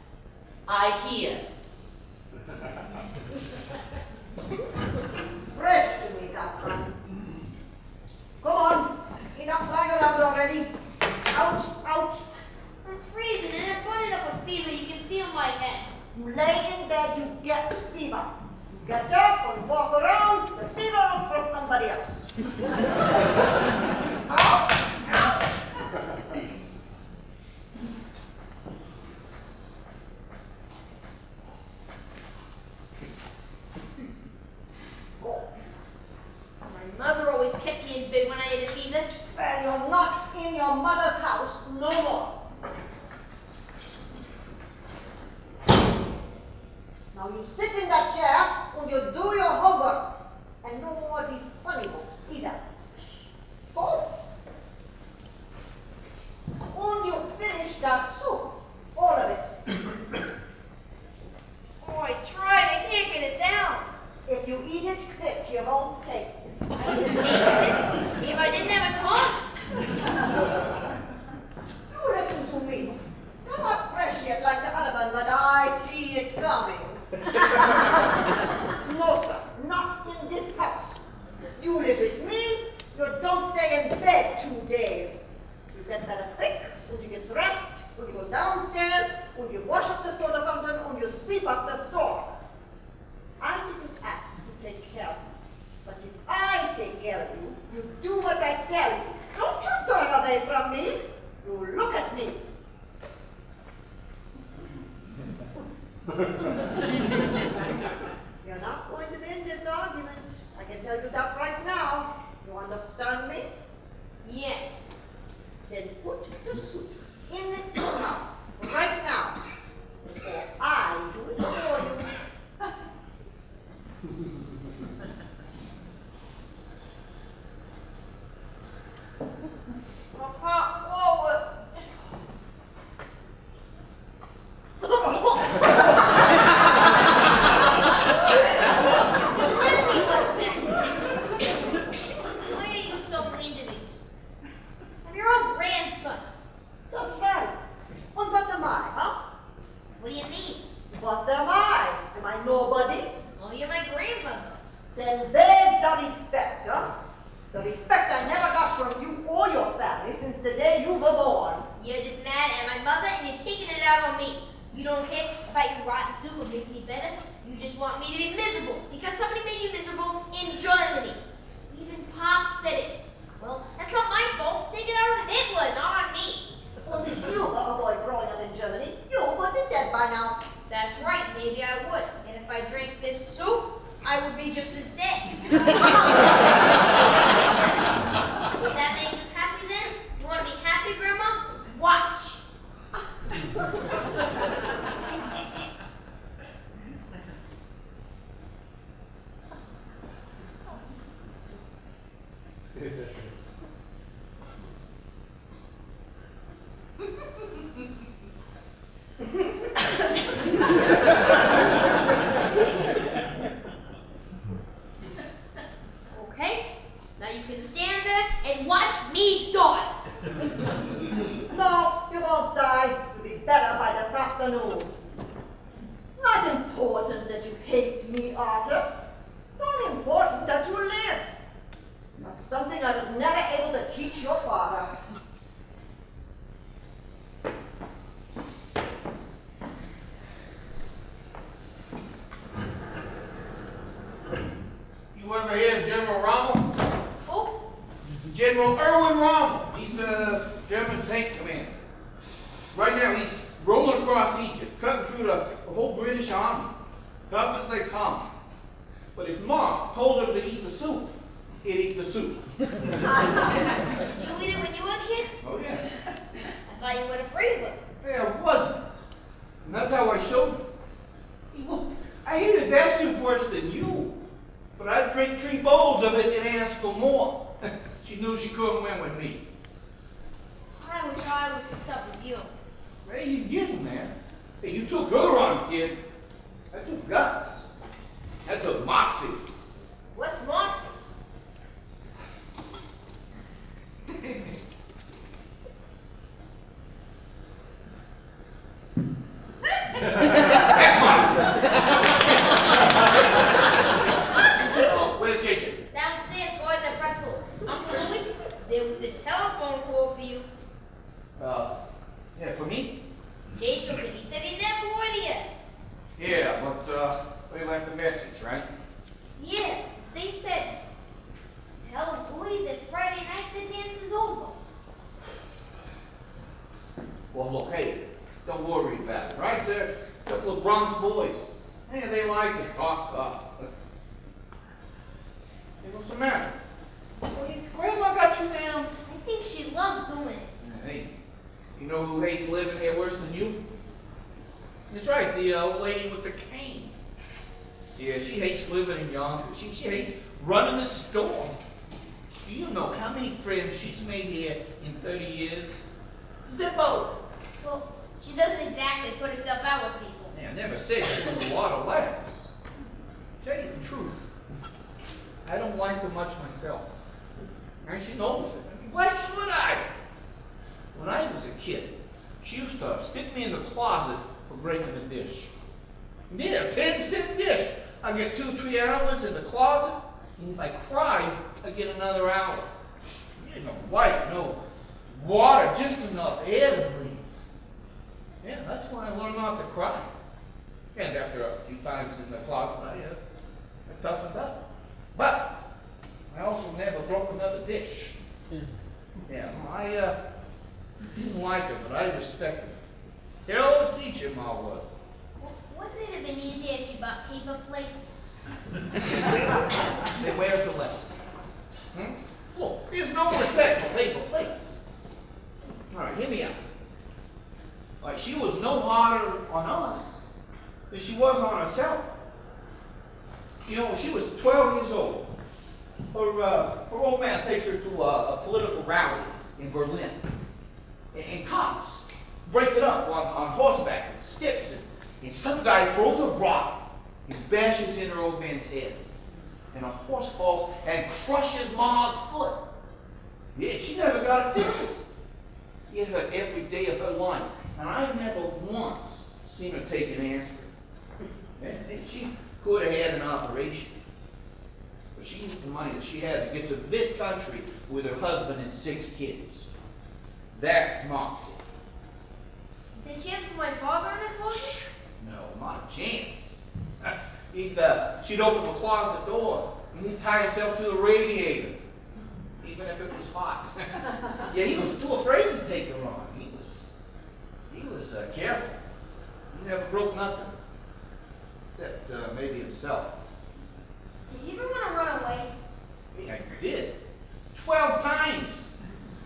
I hear. Fresh to me, that one. Come on. Enough lying around already. Ouch, ouch. I'm freezing and I'm running up a fever. You can feel my head. You lay in bed, you get fever. You get up and walk around, the fever look for somebody else. Ouch, ouch. My mother always kept me in bed when I had a fever. Well, you're not in your mother's house no more. Now you sit in that chair and you do your homework. And no more of these funny books either. Go. And you finish that soup. All of it. Oh, I tried. I can't get it down. If you eat it quick, you won't taste it. I could taste this if I didn't have a tongue. You listen to me. You're not fresh yet like the other one, but I see it coming. No, sir, not in this house. You live with me, you don't stay in bed 2 days. You get better quick, and you get dressed, and you go downstairs, and you wash up the soda fountain, and you sweep up the store. I didn't ask you to take care of me, but if I take care of you, you do what I tell you. Don't you turn away from me. You look at me. You're not going to win this argument. I can tell you that right now. You understand me? Yes. Then put the soup in your mouth right now, or I do it for you. Why are you so mean to me? I'm your own grandson. That's right. And what am I, huh? What do you mean? What am I? Am I nobody? Oh, you're my grandmother. Then there's the respect, huh? The respect I never got from you or your family since the day you were born. You're just mad at my mother and you're taking it out on me. You don't care about your rotten soup will make me better. You just want me to be miserable because somebody made you miserable in Germany. Even Pop said it. Well, that's not my fault. Take it out on Hitler, not on me. Well, if you were a boy growing up in Germany, you would be dead by now. That's right, maybe I would. And if I drank this soup, I would be just as dead. Would that make you happy then? You want to be happy, Grandma? Watch. Okay, General Erwin Rommel. He's a German tank commander. Right now, he's rolling across Egypt, cutting through the whole British army. Tough as they come. But if Mom told him to eat the soup, he'd eat the soup. Did you eat it when you were a kid? Oh, yeah. I thought you weren't afraid of it. Yeah, I wasn't. And that's how I showed him. Hey, look, I hated that soup worse than you. But I'd drink 3 bowls of it and ask for more. She knew she couldn't win with me. I wish I was as tough as you. Hey, you getting, man? Hey, you took her on, kid. I took guts. I took moxie. What's Moxie? That's moxie. Oh, where's JJ? Downstairs, going the pretzels. Uncle Louie, there was a telephone call for you. Yeah, for me? Jay took it. He said he never would yet. Yeah, but, they left a message, right? Yeah, they said, tell Louie that Friday night the dance is over. Well, look, hey, don't worry about it, right? They're a couple of Bronx boys. Hey, they like to talk. Hey, what's the matter? It's Grandma got you down. I think she loves doing it. Hey, you know who hates living here worse than you? That's right, the old lady with the cane. Yeah, she hates living in Yonkers. She hates running the store. Do you know how many friends she's made here in 30 years? Zippo! Well, she doesn't exactly put herself out with people. Yeah, I never said she was a lot of laughs. Tell you the truth, I don't like her much myself. And she knows it. I mean, why should I? When I was a kid, she used to stick me in the closet for breaking a dish. Yeah, a 10-cent dish. I get 2-3 hours in the closet, and if I cried, I get another hour. Yeah, no light, no water, just enough air to breathe. Yeah, that's when I learned not to cry. And after a few times in the closet, I toughened up. But I also never broke another dish. Yeah, I didn't like her, but I respected her. Hell of a teacher, Ma was. Wouldn't it have been easier if she bought paper plates? Then where's the lesson? Look, there's no respect for paper plates. All right, hear me out. Like, she was no harder on us than she was on herself. You know, when she was 12 years old, her old man takes her to a political rally in Berlin. And cops break it up on horseback with sticks. And some guy throws a rock and bashes in her old man's head. And a horse falls and crushes Ma's foot. Yeah, she never got it fixed. It hurt every day of her life. And I never once seen her take an aspirin. And she could have had an operation. But she used the money that she had to get to this country with her husband and 6 kids. That's Moxie. Did she ever put my father in a closet? No, not a chance. She'd open the closet door and he'd tie himself to the radiator, even if it was hot. Yeah, he was too afraid to take her on. He was careful. He never broke nothing, except maybe himself. Did you ever want to run away? Yeah, I did. 12 times.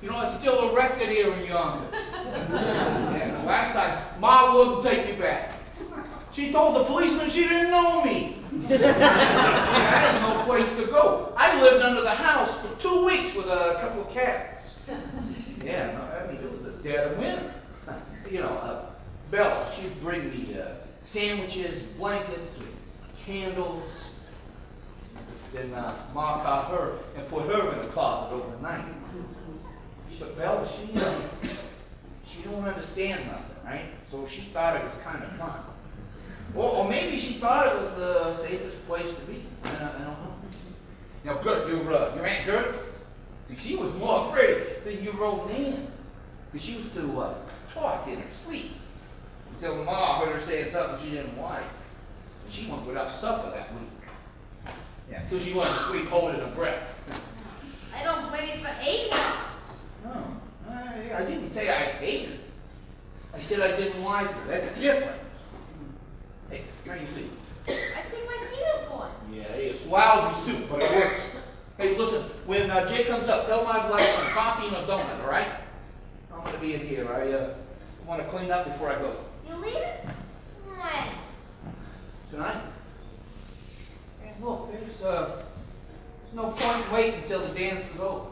You know, it's still a record here in Yonkers. Yeah, the last time, Ma wouldn't take me back. She told the policeman she didn't know me. Yeah, I had no place to go. I lived under the house for 2 weeks with a couple of cats. Yeah, no, I mean, it was a dead of winter. You know, Bella, she'd bring me sandwiches, blankets, candles. Then Ma caught her and put her in the closet overnight. But Bella, she don't understand nothing, right? So she thought it was kind of fun. Or maybe she thought it was the safest place to be. I don't know. Now, Gert, your Aunt Gert, see, she was more afraid than your old man. Because she used to talk in her sleep until the Ma heard her saying something she didn't like. And she went without supper that week. Yeah, until she wasn't asleep holding her breath. I don't blame you for hating her. I didn't say I hate her. I said I didn't like her. That's different. Hey, how you feel? I think my feet is gone. Yeah, it's lousy soup, but it works. Hey, listen, when Jay comes up, tell him I'd like some coffee and a donut, all right? I'm going to be in here. I want to clean up before I go. You leaving? When? Tonight? And look, there's no point waiting until the dance is over.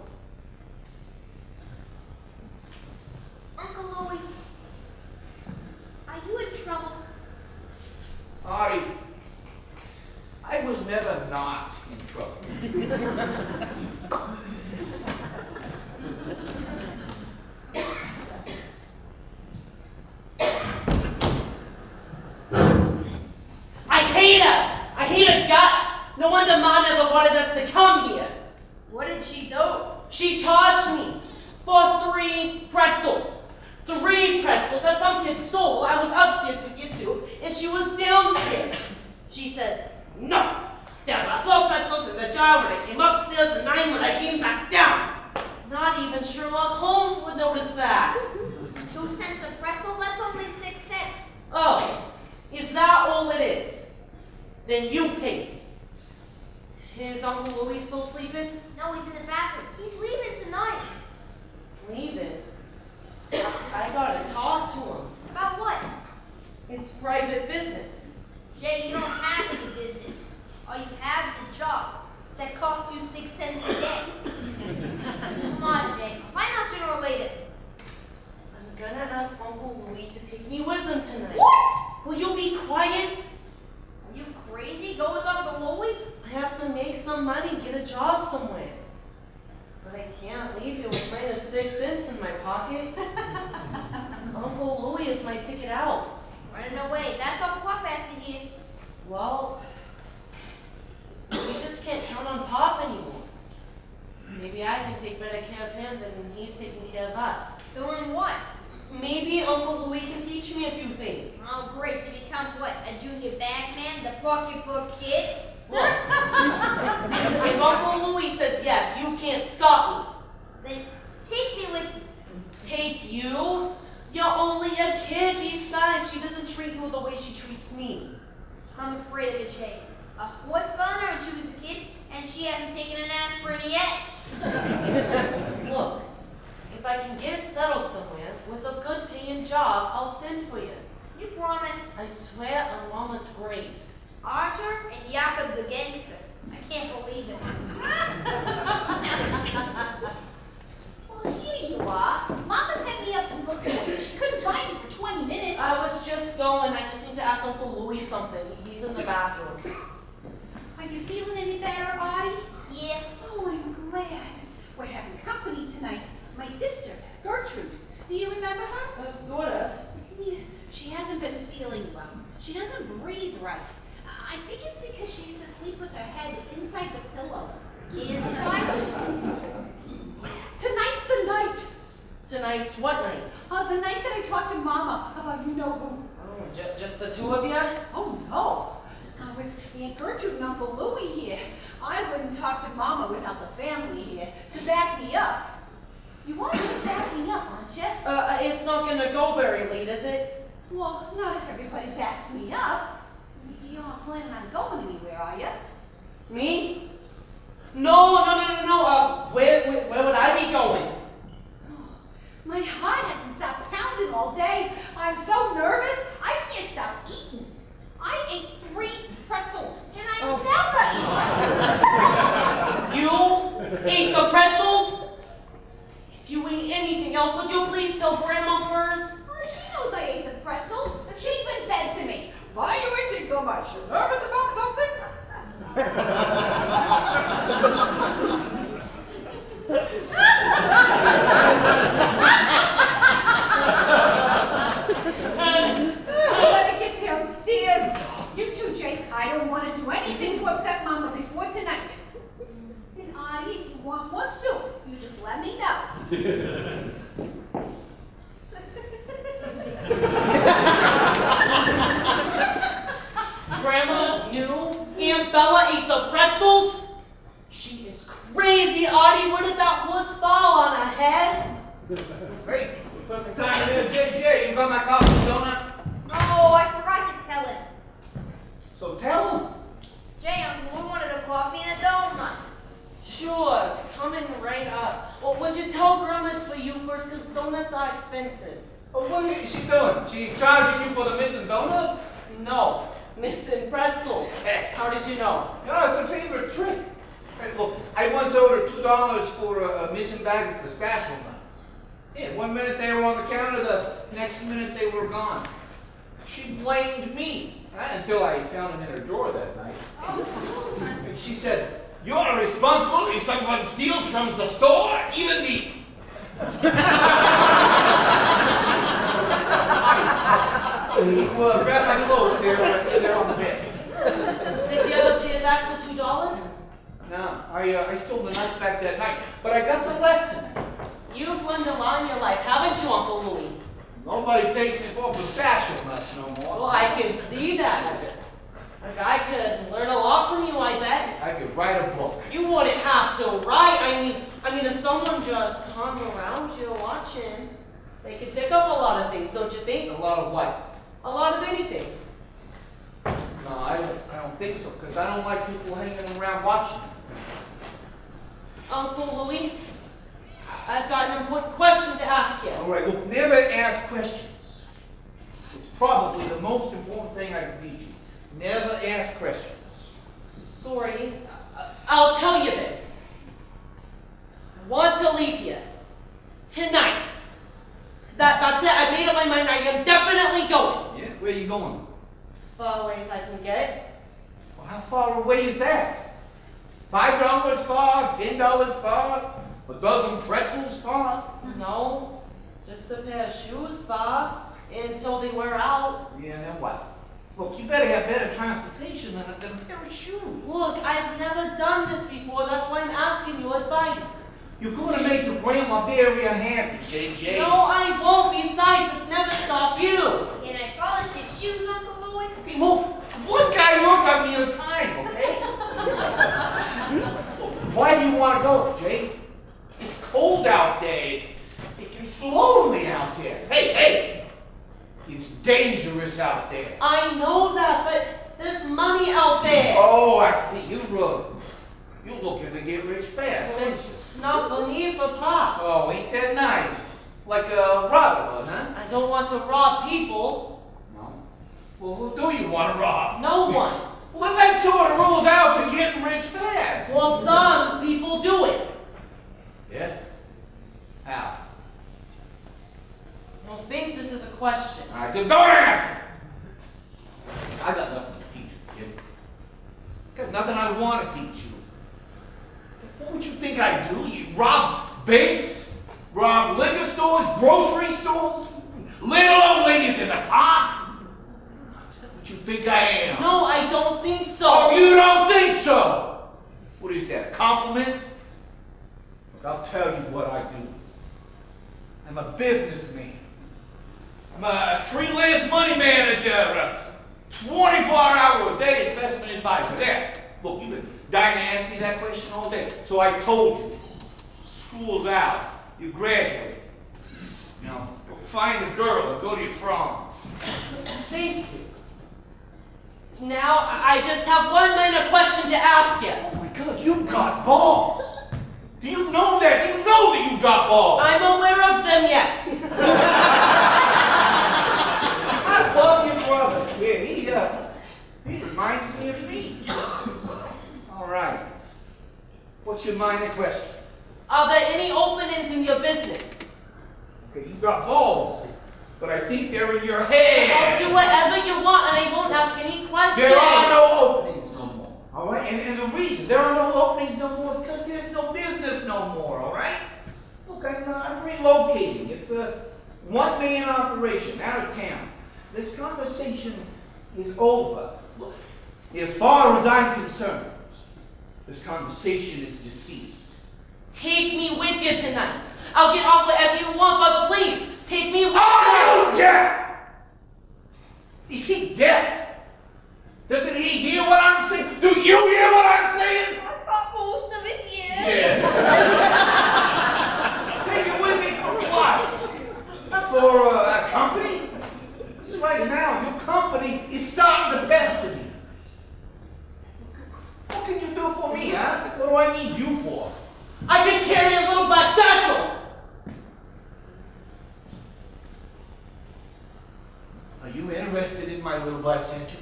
Uncle Louie, are you in trouble? Artie, I was never not in trouble. I hate her! I hate her guts! No wonder Mom never wanted us to come here. What did she do? She charged me for 3 pretzels. 3 pretzels that some kid stole while I was upstairs with your soup, and she was downstairs. She said, no, there were 4 pretzels in the jar when I came upstairs and 9 when I came back down. Not even Sherlock Holmes would notice that. 2 cents a pretzel? That's only 6 cents. Oh, is that all it is? Then you paid. Is Uncle Louis still sleeping? No, he's in the bathroom. He's leaving tonight. Leaving? I gotta talk to him. About what? It's private business. Jay, you don't have any business. All you have is a job that costs you 6 cents a day. Come on, Jay. Find out sooner or later. I'm gonna ask Uncle Louis to take me with him tonight. What? Will you be quiet? Are you crazy? Go with Uncle Louie? I have to make some money, get a job somewhere. But I can't leave you with minus 6 cents in my pocket. Uncle Louis is my ticket out. Running away. That's all Pop has to hear. Well, we just can't count on Pop anymore. Maybe I can take better care of him than he's taking care of us. Doing what? Maybe Uncle Louis can teach me a few things. Oh, great. To become what? A junior bagman? The pocketbook kid? Look, if Uncle Louis says yes, you can't stop Then take me with you. me. Take you? You're only a kid. Besides, she doesn't treat you the way she treats me. I'm afraid of it, Jay. A horse found her when she was a kid, and she hasn't taken an aspirin yet. Look, if I can get settled somewhere with a good paying job, I'll send for you. You promise? I swear on Mama's grave. Archer and Jakob the gangster. I can't believe it. Well, here you are. Mama sent me up to look for you. She couldn't find you for 20 minutes. I was just going. I just need to ask Uncle Louis something. He's in the bathroom. Are you feeling any better, Artie? Yeah. Oh, I'm glad. We're having company tonight. My sister, Gertrude. Do you remember her? Sort of. Yeah, she hasn't been feeling well. She doesn't breathe right. I think it's because she used to sleep with her head inside the pillow. Inside? Tonight's the night. Tonight's what night? The night that I talked to Mama about you know who. Oh, just the 2 of you? Oh, no. With Aunt Gertrude and Uncle Louie here, I wouldn't talk to Mama without the family here to back me up. You are going to back me up, aren't you? It's not gonna go very late, is it? Well, not if everybody backs me up. You're not planning on going anywhere, are you? Me? No. Where would I be going? My heart hasn't stopped pounding all day. I'm so nervous, I can't stop eating. I ate 3 pretzels, and I never eat pretzels. You ate the pretzels? If you ate anything else, would you please tell Grandma first? Well, she knows I ate the pretzels. She even said to me, "Why are you eating so much? You nervous about something?" I better get downstairs. You too, Jake. I don't want to do anything to upset Mama before tonight. And Audie, if you want more soup, you just let me know. Grandma, Missing pretzels. How did you know? No, it's a favorite trick. Hey, look, I once owed her $2 for a missing bag of pistachio nuts. Yeah, 1 minute they were on the counter, the next minute they were gone. She blamed me, right, until I found them in her drawer that night. And she said, "You're responsible if someone steals from the store, even me." Well, grab my clothes, they're on the bed. Did you ever pay back the $2? No, I stole the nuts back that night, but I got the lesson. You've learned a lot in your life, haven't you, Uncle Louie? Nobody takes me for pistachio nuts no more. Well, I can see that. Like, I could learn a lot from you, I bet. I could write a book. You wouldn't have to write. I mean, if someone just hung around you watching, they could pick up a lot of things, don't you think? A lot of what? A lot of anything. No, I don't think so, because I don't like people hanging around watching. Uncle Louie, I've got an important question to ask you. All right, look, never ask questions. It's probably the most important thing I can teach you. Never ask questions. Sorry. I'll tell you then. I want to leave here. Tonight. That's it. I made up my mind. I am definitely going. Yeah? Where are you going? As far away as I can get. Well, how far away is that? $5 far? $10 far? A dozen pretzels far? No. Just a pair of shoes far until they wear out. Yeah, then what? Look, you better have better transportation than a pair of shoes. Look, I've never done this before. That's why I'm asking you advice. You're going to make your grandma very unhappy, JJ. No, I won't. Besides, it's never stopped you. Can I polish his shoes, Uncle Louie? Hey, look, one guy look at me at a time, okay? Why do you want to go, Jay? It's cold out there. It's lonely out there. Hey! It's dangerous out there. I know that, but there's money out there. Oh, I see. You're looking to get rich fast, ain't you? Not for me, for Pop. Oh, ain't that nice? Like a robber, huh? I don't want to rob people. No. Well, who do you want to rob? No one. Well, then that sort of rules out to getting rich fast. Well, some people do it. Yeah? How? I don't think this is a question. All right, then don't ask! I got nothing to teach you, kid. Got nothing I want to teach you. What would you think I do? You rob banks? Rob liquor stores? Grocery stores? Little old ladies in the park? Is that what you think I am? No, I don't think so. Oh, you don't think so? What is that, a compliment? Look, I'll tell you what I do. I'm a businessman. I'm a freelance money manager, a 24-hour-a-day investment advisor. There. Look, you've been dying to ask me that question all day. So I told you. School's out. You graduate. Now, go find a girl and go to your prom. Thank you. Now, I just have one minor question to ask you. Oh my God, you've got balls. Do you know that? Do you know that you've got balls? I'm aware of them, yes. I love your brother. Yeah, he reminds me of me. All right. What's your minor question? Are there any openings in your business? Okay, you've got balls, but I think they're in your head. I'll do whatever you want, and I won't ask any questions. There are no openings no more. All right, and the reason there are no openings no more is because there's no business no more. All right. Look, I'm relocating. It's a one-man operation out of town. This conversation is over. Look, as far as I'm concerned, this conversation is deceased. Take me with you tonight. I'll get off whatever you want, but please, take me with you. Oh, deaf! Is he deaf? Doesn't he hear what I'm saying? Do you hear what I'm saying? I got most of it here. Yeah. Take it with me for what? For a company? Because right now, your company is starting to pester me. What can you do for me, huh? What do I need you for? I could carry a little black satchel. Are you interested in my little black satchel?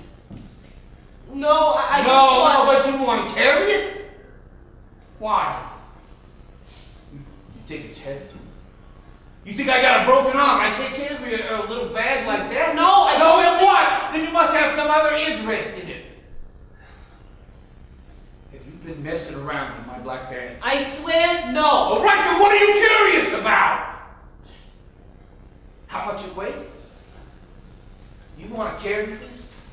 No, I just No, want... but you want to carry it? Why? You think it's heavy? You think I got a broken arm? I can't carry a little bag like that? No, I No, don't then what? Then you must have some other interest in it. Have you been messing around with my black bag? I swear, no. All right, then what are you curious about? How much it weighs? You want to carry this?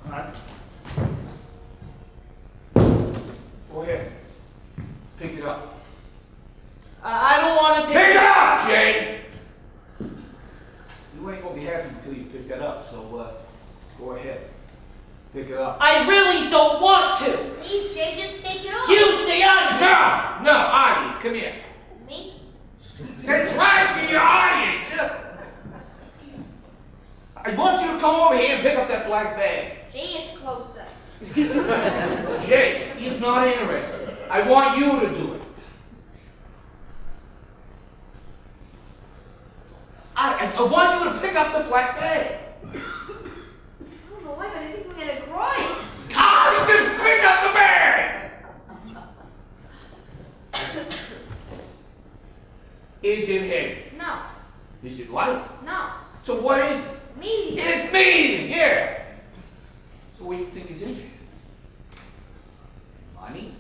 All right. Go ahead. Pick it up. I don't want to Pick it up, Jay! You ain't gonna be happy until you pick that up, so go ahead. Pick it up. I really don't want to. Please, Jay, just pick it up. You stay out of here. No, Artie, come here. Me? That's right, to your audience. I want you to come over here and pick up that black bag. Jay is closer. Jay, he's not interested. I want you to do it. I want you to pick up the black bag. I don't know why, but I think we're gonna cry. Ah, just pick up the bag! Is it heavy? No, Is it light? no, So what is it? me. It's medium, yeah. So what do you think is in there? Money?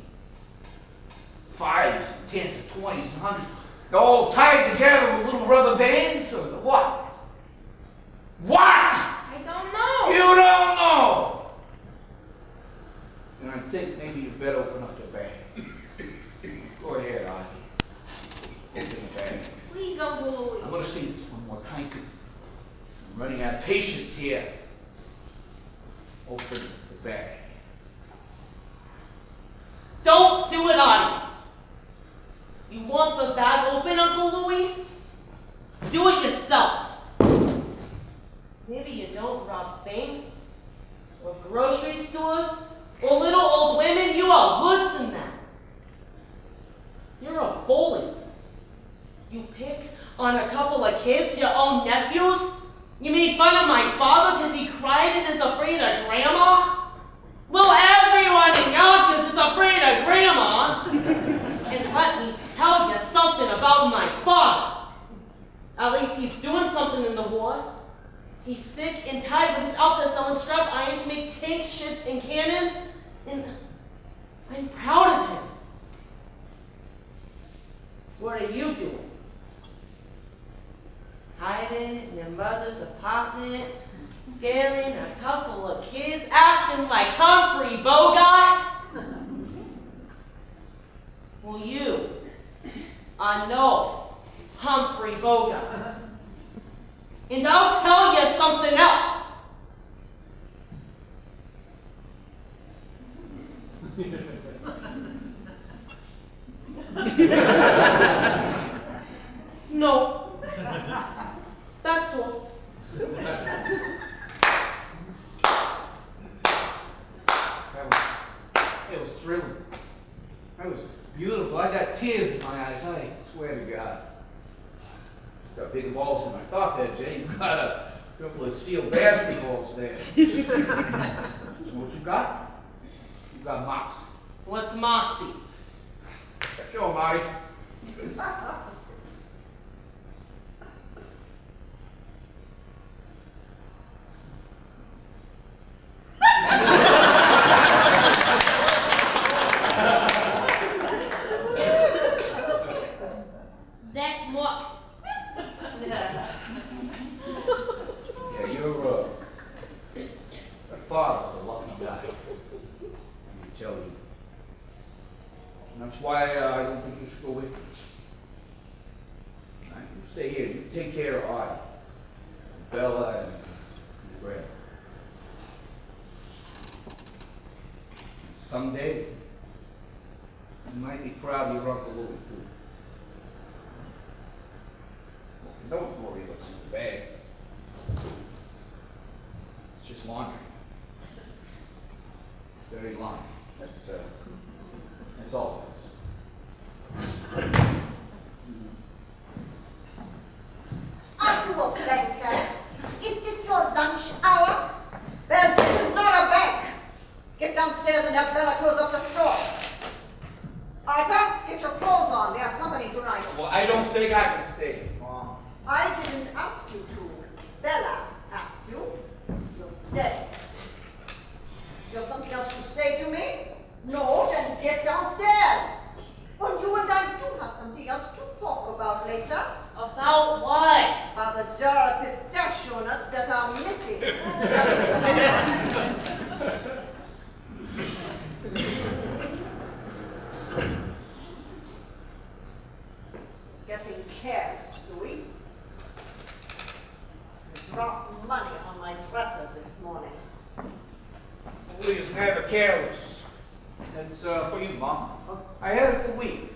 Fives, tens, and 20s, and hundreds. They're all tied together with little rubber bands, or the what? What? I don't know. You don't know. And I think maybe you better open up the bag. Go ahead, Ivy. Open the bag. Please don't go away. I'm gonna see this one more time because I'm running out of patience here. Open the bag. Don't do it, Artie. You want the bag open, Uncle Louie? Do it yourself. Maybe you don't rob banks, or grocery stores, or little old women. You are worse than that. You're a bully. You pick on a couple of kids, your own nephews. You made fun of my father because he cried and is afraid of Grandma. Well, everyone in Yonkers is afraid of Grandma. And let me tell you something about my father. At least he's doing something in the war. He's sick and tired, but he's out there selling scrap iron to make tanks, ships, and cannons. And I'm proud of him. What are you doing? Hiding in your mother's apartment, scaring a couple of kids, acting like Humphrey Bogart? Well, you are no Humphrey Bogart. And I'll tell you something else. No. That's all. It was thrilling. That was beautiful. I got tears in my eyes. I swear to God. Got big balls in my thought there, Jay. You got a couple of steel basketballs there. What you got? You got mops. What's Moxie? Show him, Marty. That's Mox. Yeah, your father's a lucky guy. Let me tell you. And that's why I don't think you should go with me. Now, you stay here. You take care of Artie, Bella, and Grandma. Someday, you might be proud of your Uncle Louie, too. Don't worry what's in the bag. It's just laundry. Dirty laundry. That's all it is. Are you a banker? Is this your lunch hour? Well, this is not a bank. downstairs and help Bella close up the store. Arthur, get your clothes on. They have company tonight. Well, I don't think I can stay, Mom. I didn't ask you to. Bella asked you. You'll stay. You have something else to say to me? No, then get downstairs. Well, you and I do have something else to talk about later. About what? About the jar of pistachio nuts that are missing. Getting careless, Louis. You dropped money on my dresser this morning. Please, never careless. That's for you, Mom. I had a good week.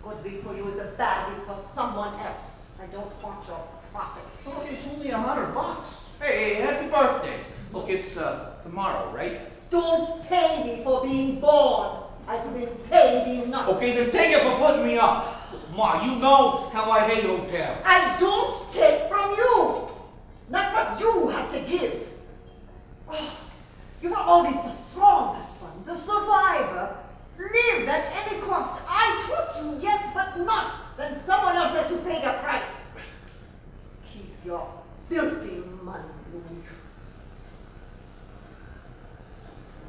Good week for you is a bad week for someone else. I don't want your profits. So it's only $100. Hey, happy birthday. Look, it's tomorrow, right? Don't pay me for being born. I've been paid enough. Okay, then take it for putting me up. Ma, you know how I hate hotels. I don't take from you. Not what you have to give. Oh, you were always the strongest one, the survivor. Live at any cost. I taught you, yes, but not when someone else has to pay the price. Keep your filthy money, Louis.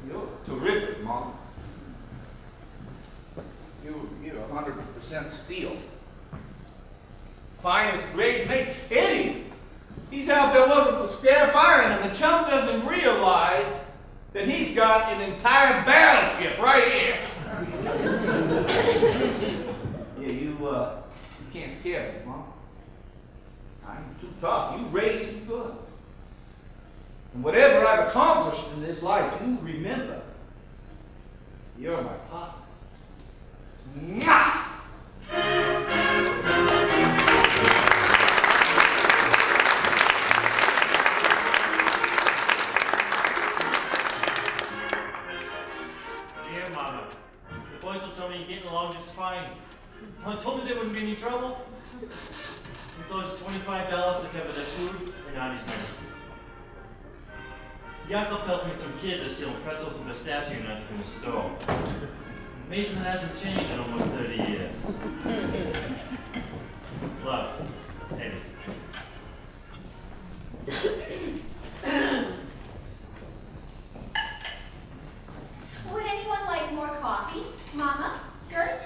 You're terrific, Mom. You're 100% steel. Finest grade mate. Eddie, he's out there looking for scrap iron, and the chump doesn't realize that he's got an entire battleship right here. Yeah, you can't scare me, Mom. I'm too tough. You raised me good. And whatever I've accomplished in this life, you remember. You're my partner. Mwah! Dear Mama, the boys will tell me you're getting along just fine. I told you there wouldn't be any trouble. It goes $25 to cover their food and Audie's medicine. Jakob tells me some kids are stealing pretzels and pistachio nuts from the store. Amazing that hasn't changed in almost 30 years. Love, Eddie. Would anyone like more coffee? Mama? Gert?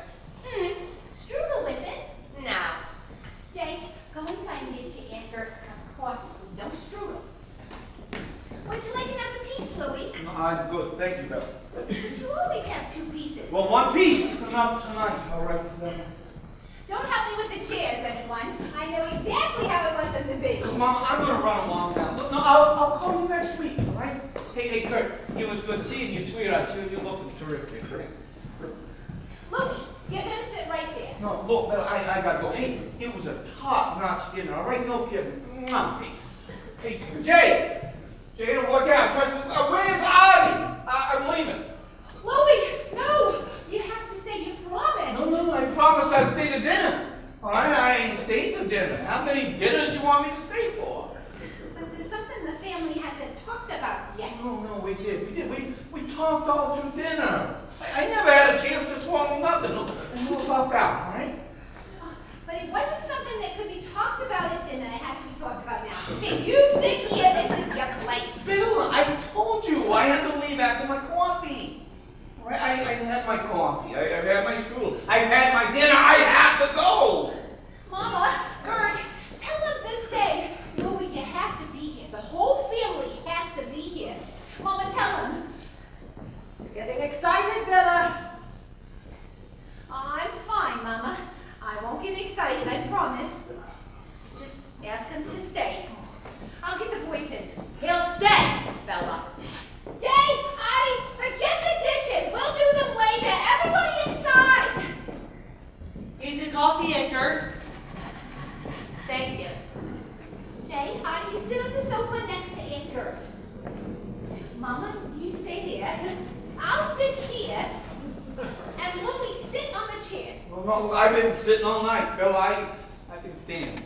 Strudel with it? No. Jay, go inside and get your Aunt Gert a cup of coffee. No strudel. Would you like another piece, Louis? I'm good, thank you, Bella. You always have 2 pieces. Well, one piece is enough tonight, all right? Don't help me with the chairs, everyone. I know exactly how I want them to be. Mom, I'm gonna run along now. No, I'll call you next week, all right? Hey, Kurt, it was good seeing you, sweetheart. You're looking terrific. Louis, you're gonna sit right there. No, look, Bella, I gotta go. Hey, it was a top-notch dinner, all right? No kidding. Mwah. Hey, Jay! Jay, it'll work out. Trust me. Where's Audie? I'm leaving. Louis, no! You have to stay. You promised. No, I promised I'd stay to dinner. All right, I ain't stayed to dinner. How many dinners you want me to stay for? But there's something the family hasn't talked about yet. No, we did. We talked all through dinner. I never had a chance to swallow nothing. No about that, all right? But it wasn't something that could be talked about at dinner. It has to be talked about now. Hey, you sit here. This is your place. Bill, I told you I had to leave after my coffee. All right, I had my coffee. I've had my strudel. I've had my dinner. I have to go. Mama, Gert, tell them to stay. Louis, you have to be here. The whole family has to be here. Mama, tell them. You're getting excited, Bella. I'm fine, Mama. I won't get excited, I promise. Just ask him to stay. I'll get the boys in. He'll stay, Bella. Jay, Audie, forget the dishes. We'll do them later. Everybody inside. Easy coffee, Aunt Gert. Thank you. Jay, Audie, you sit on the sofa next to Aunt Gert. Mama, you stay there. I'll sit here. And Louis, sit on the chair. No, I've been sitting all night, Bill. I can stand.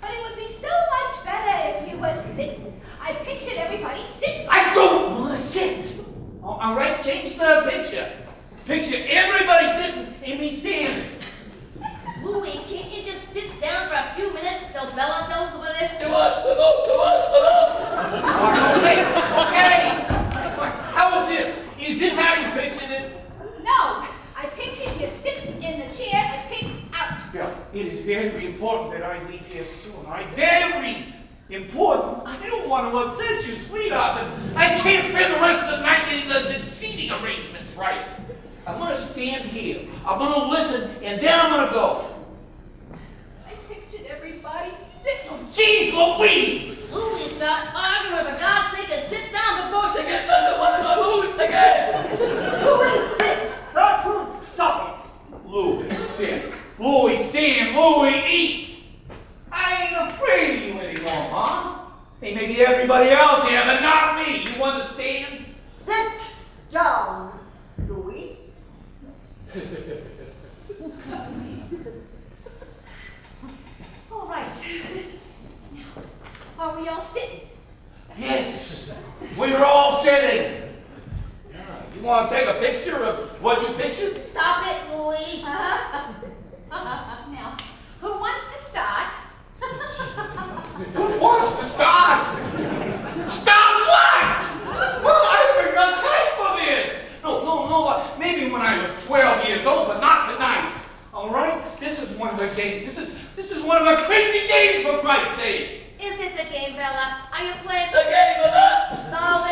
But it would be so much better if you were sitting. I pictured everybody sitting. I don't want to sit. Oh, All right, change the picture. Picture everybody sitting and me standing. Louie, can't you just sit down for a few minutes until Bella tells us what it is? Okay. How was this? Is this how you pictured it? No, I pictured you sitting in the chair I picked out. Yeah, it is very important that I leave here soon, all right? Very important. I don't want to upset you, sweetheart, but I can't spend the rest of the night getting the seating arrangements right. I'm going to stand here. I'm going to listen, and then I'm going to go. I pictured everybody sitting. Oh, jeez Louise! Louie, stop arguing, for God's sake, and sit down before she gets under one of my boots again. Louis, sit! Gertrude, stop it! Louis, sit. Louis, stand. Louis, eat. I ain't afraid of you anymore, huh? Hey, maybe everybody else here, but not me. You understand? Sit down, Louis. All right. Now, are we all sitting? Yes, we're all sitting. You want to take a picture of what you pictured? Stop it, Louie. Now, who wants to start? Who wants to start? Stop what? Well, I haven't got time for this. No. Maybe when I was 12 years old, but not tonight. All right? This is one of the games. This is one of the crazy games, for Christ's sake. Is this a game, Bella? Are you playing a game with us? No,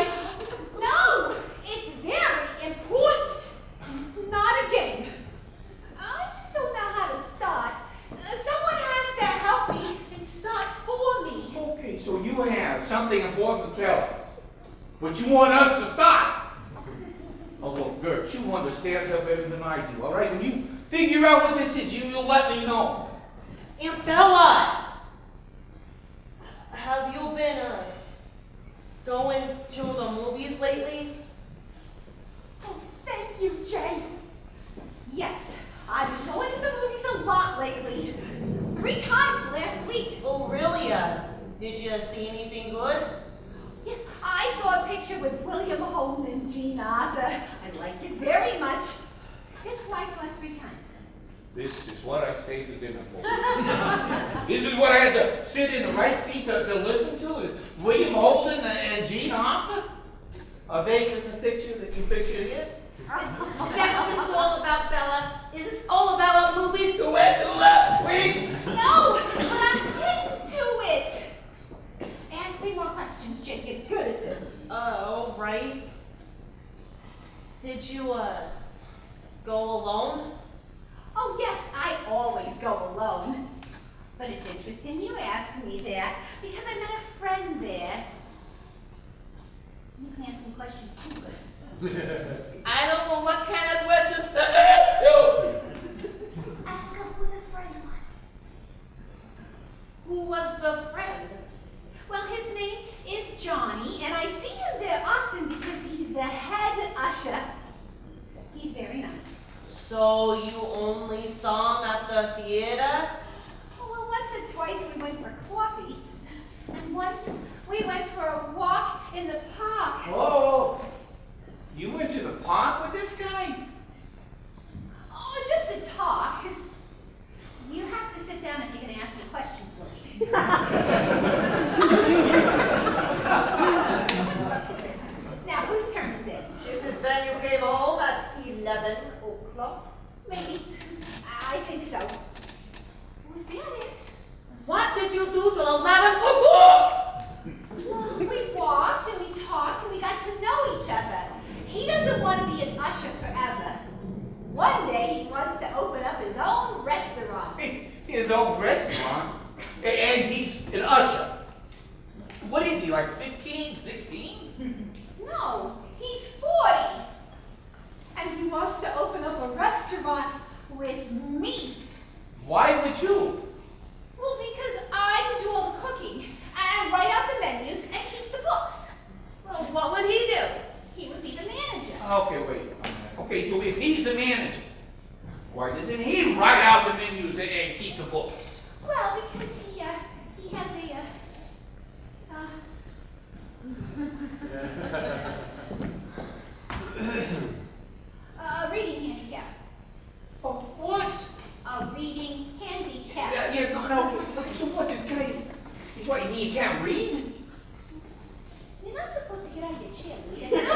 it's very important. It's not a game. I just don't know how to start. Someone has to help me and start for me. Okay, so you have something important to tell us, but you want us to stop. Oh, look, Gert, you understand that better than I do, all right? When you figure out what this is, you'll let me know. Aunt Bella! Have you been going to the movies lately? Oh, thank you, Jay. Yes, I've been going to the movies a lot lately. 3 times last week. Oh, really? Did you see anything good? Yes, I saw a picture with William Holden and Jean Arthur. I liked it very much. That's why I saw it 3 times. This is what I stayed to dinner for. This is what I had to sit in the right seat to listen to, is William Holden and Jean Arthur? Are they in the picture that you pictured here? Is that what this is all about, Bella? Is this all about what movies you went to last week? No, but I'm getting to it. Ask me more questions, Jay. Get good at this. Oh, right. Did you, go alone? Oh, yes, I always go alone. But it's interesting you ask me that, because I met a friend there. You can ask me questions too, but... I don't know what kind of questions to ask you. Ask her who the friend was. Who was the friend? Well, his name is Johnny, and I see him there often because he's the head usher. He's very nice. So you only saw him at the theater? Well, once or twice we went for coffee, and once we went for a walk in the park. Oh, you went to the park with this guy? Oh, just to talk. You have to sit down if you're going to ask me questions, Lily. Now, whose turn is it? This is when you came home at 11 o'clock. Maybe. I think so. Was that it? What did you do till 11 o'clock? Well, we walked and we talked and we got to know each other. He doesn't want to be an usher forever. One day he wants to open up his own restaurant. His own restaurant? And he's an usher. What is he, like 15, 16? No, he's 40. And he wants to open up a restaurant with me. Why with you? Well, because I can do all the cooking and write out the menus and keep the books. Well, what would he do? He would be the manager. Okay, wait a minute. Okay, so if he's the manager, why doesn't he write out the menus and keep the books? Well, because he has a, Reading handicap. Oh, what? A reading handicap. No. So what, this guy is what, you mean he can't read? You're not supposed to get out of your chair, Lee. Okay,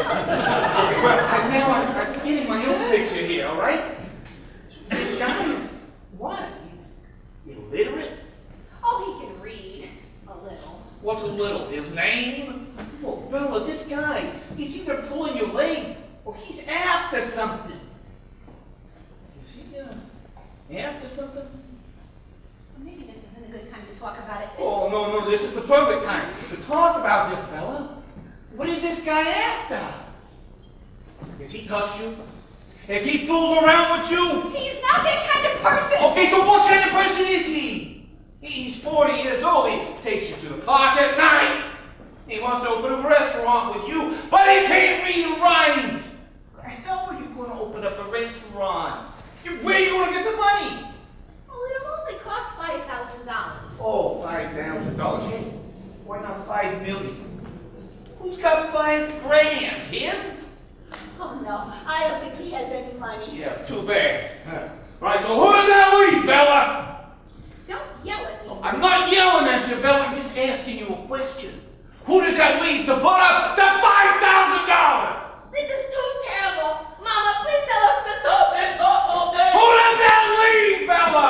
well, I'm getting my own picture here, all right? This guy is what? He's illiterate? Oh, he can read. A little. What's a little? His name? Oh, Bella, this guy, he's either pulling your leg or he's after something. Is he after something? Well, maybe this isn't a good time to talk about it. Oh, no, this is the perfect time to talk about this, Bella. What is this guy after? Has he touched you? Has he fooled around with you? He's not that kind of person! Okay, so what kind of person is he? He's 40 years old. He takes you to the park at night. He wants to open a restaurant with you, but he can't read or write. How are you going to open up a restaurant? Where are you going to get the money? Oh, it'll only cost $5,000. Oh, $5,000. Hey, why not $5 million? Who's got $5 grand? Him? Oh, no. I don't think he has any money. Yeah, too bad. Right, so who does that leave, Bella? Don't yell at me. I'm not yelling at you, Bella. I'm just asking you a question. Who does that leave to put up the $5,000? This is too terrible. Mama, please tell us to stop this awful thing. Who does that leave, Bella?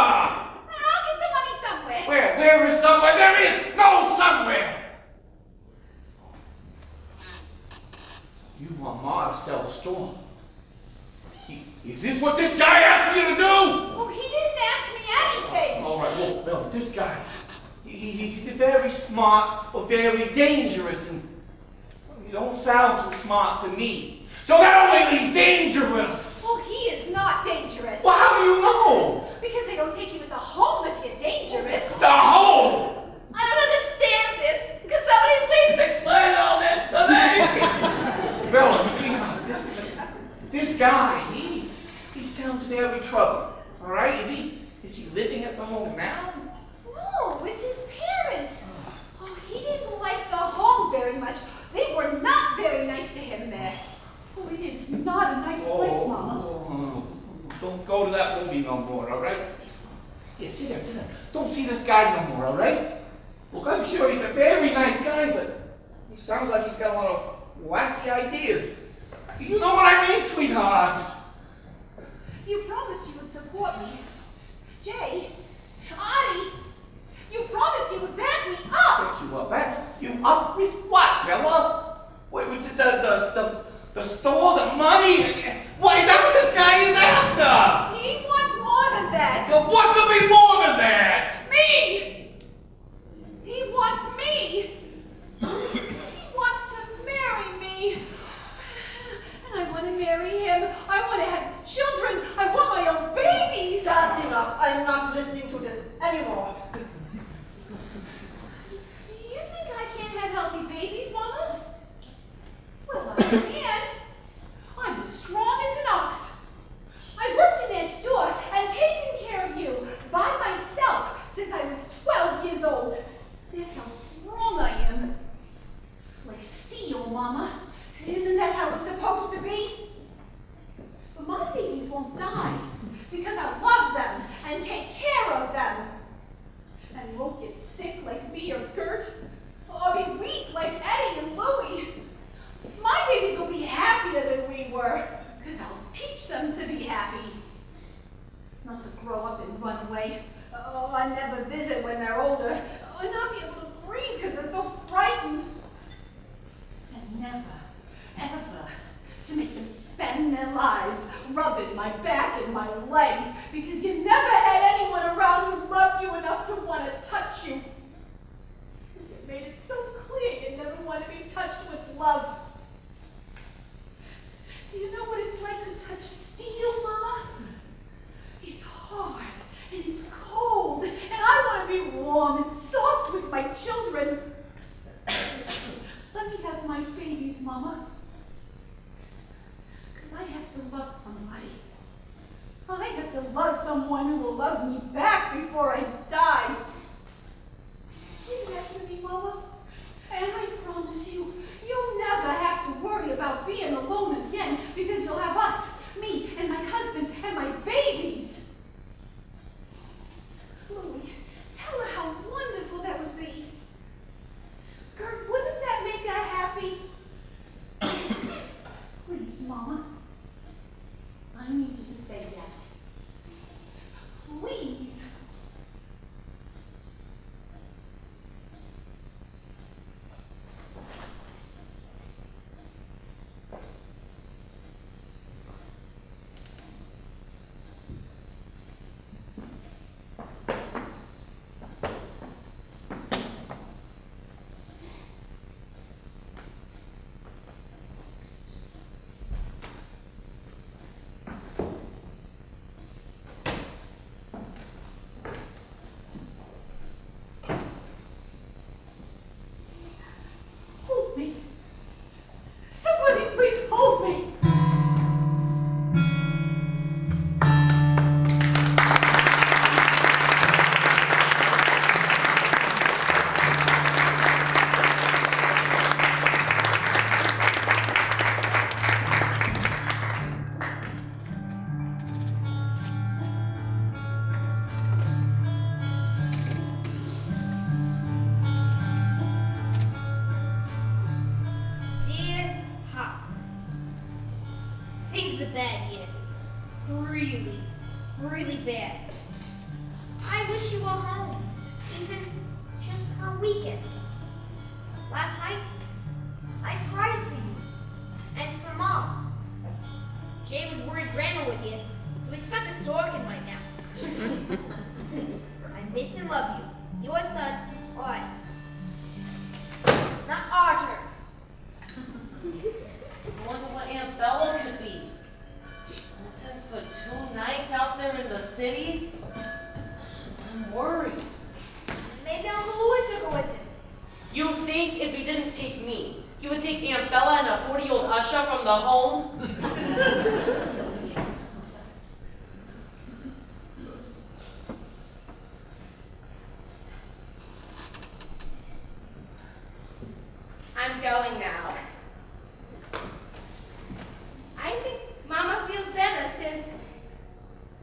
I'll get the money somewhere. Where? There is somewhere. There is no somewhere. You want Ma to sell the store. Is this what this guy asked you to do? Oh, he didn't ask me anything. All right, well, no, this guy, he's very smart or very dangerous, and you don't sound too smart to me. So that only leaves dangerous. Oh, he is not dangerous. Well, how do you know? Because they don't take you to the home if you're dangerous. The home. I don't understand this. Can somebody please explain all this to me? Bella, sweetheart, this guy, he sounds very troubled. All right, is he living at the home now? No, with his parents. Oh, he didn't like the home very much. They were not very nice to him there. Oh, it is not a nice place, Mama. Don't go to that movie no more, all right? Yeah, sit down. Don't see this guy no more, all right? Look, I'm sure he's a very nice guy, but he sounds like he's got a lot of wacky ideas. You know what I mean, sweetheart? You promised you would support me. Jay, Audie, you promised you would back me up. Back you up, you up with what, Bella? Wait, with the store, the money? What, is that what this guy is after? He wants more than that. So what could be more than that? Me! He wants me. He wants to marry me. And I want to marry him. I want to have his children. I want my own babies. That's enough. I'm not listening to this anymore. You think I can't have healthy babies, Mama? Well, I can. I'm as strong as an ox. I worked in that store and taken care of you by myself since I was 12 years old. That's how strong I am. Like steel, Mama. Isn't that how it's supposed to be? But my babies won't die because I love them and take care of them. And won't get sick like me or Gert, or be weak like Eddie and Louie. My babies will be happier than we were, because I'll teach them to be happy. Not to grow up and run away. Oh, I never visit when they're older. Oh, and not be able to breathe because they're so frightened. And never, ever to make them spend their lives rubbing my back and my legs because you never had anyone around who loved you enough to want to touch you. Because you made it so clear you never want to be touched with love. Do you know what it's like to touch steel, Mama? It's hard and it's cold, and I want to be warm and soft with my children. Let me have my babies, Mama. Because I have to love somebody. I have to love someone who will love me back before I die. Give that to me, Mama. And I promise you, you'll never have to worry about being alone again because Mama, I need you to say yes. Please. Hold me. Somebody please hold me. Dear Pop, things are bad here. Really, really bad. I wish you were home, even just for a weekend. Last night, I cried for you and for Mom. Jay was worried Grandma would hear, so he stuck a fork in my mouth. I miss and love you. Your son, Art. Not Archer. I wonder what Aunt Bella could be. Missing for 2 nights out there in the city? I'm worried. Maybe Uncle Louis took her with him. You think if he didn't take me, he would take Aunt Bella and a 40-year-old usher from the home? I'm going now. I think Mama feels better since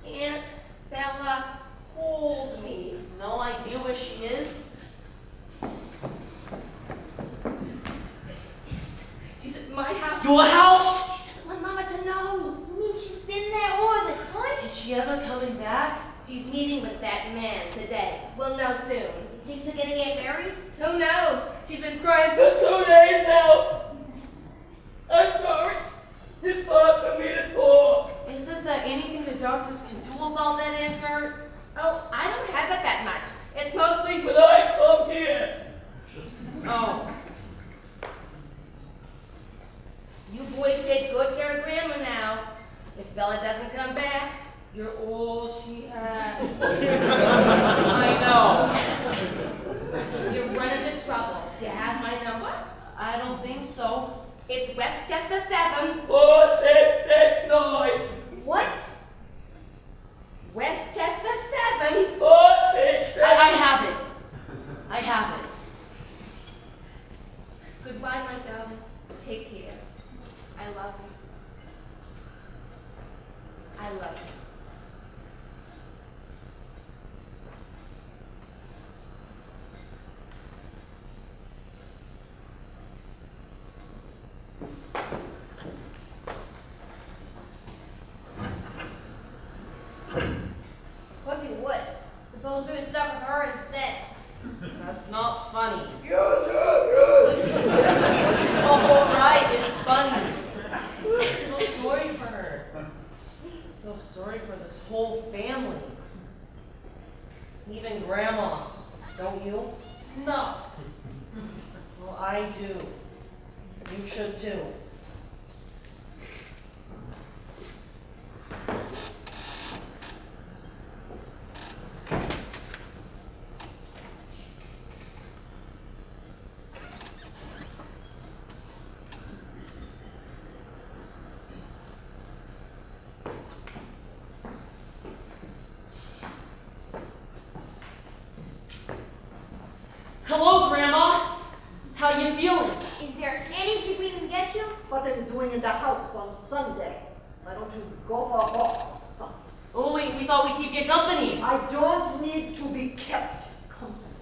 Aunt Bella pulled me. No idea where she is? She's at my house. Your house? She doesn't want Mama to know. You mean she's been there all the time? Is she ever coming back? She's meeting with that man today. We'll know soon. You think they're gonna get married? Who knows? She's been crying for 2 days now. I'm sorry. It's hard for me to talk. Isn't there anything the doctors can do about that, Aunt Gert? Oh, I don't have it that much. It's mostly when I come here. Oh, You boys take good care of Grandma now. If Bella doesn't come back, you're all she has. I know. You run into trouble. Do you have my number? I don't think so. It's Westchester 7. 4669. What? Westchester 7. 4669. I have it. I have it. Goodbye, my darlings. Take care. I love you. I love you. Could be worse. Suppose we were stuck with her instead. That's not funny. Yes, yes, yes. Oh, right, it's funny. I feel sorry for her. I feel sorry for this whole family. Even Grandma. Don't you? No. Well, I do. You should too. Hello, Grandma. How you feeling? Is there anything we can get you? What are you doing in the house on Sunday? Why don't you go for a walk or something? Oh, wait, we thought we'd keep you company. I don't need to be kept company.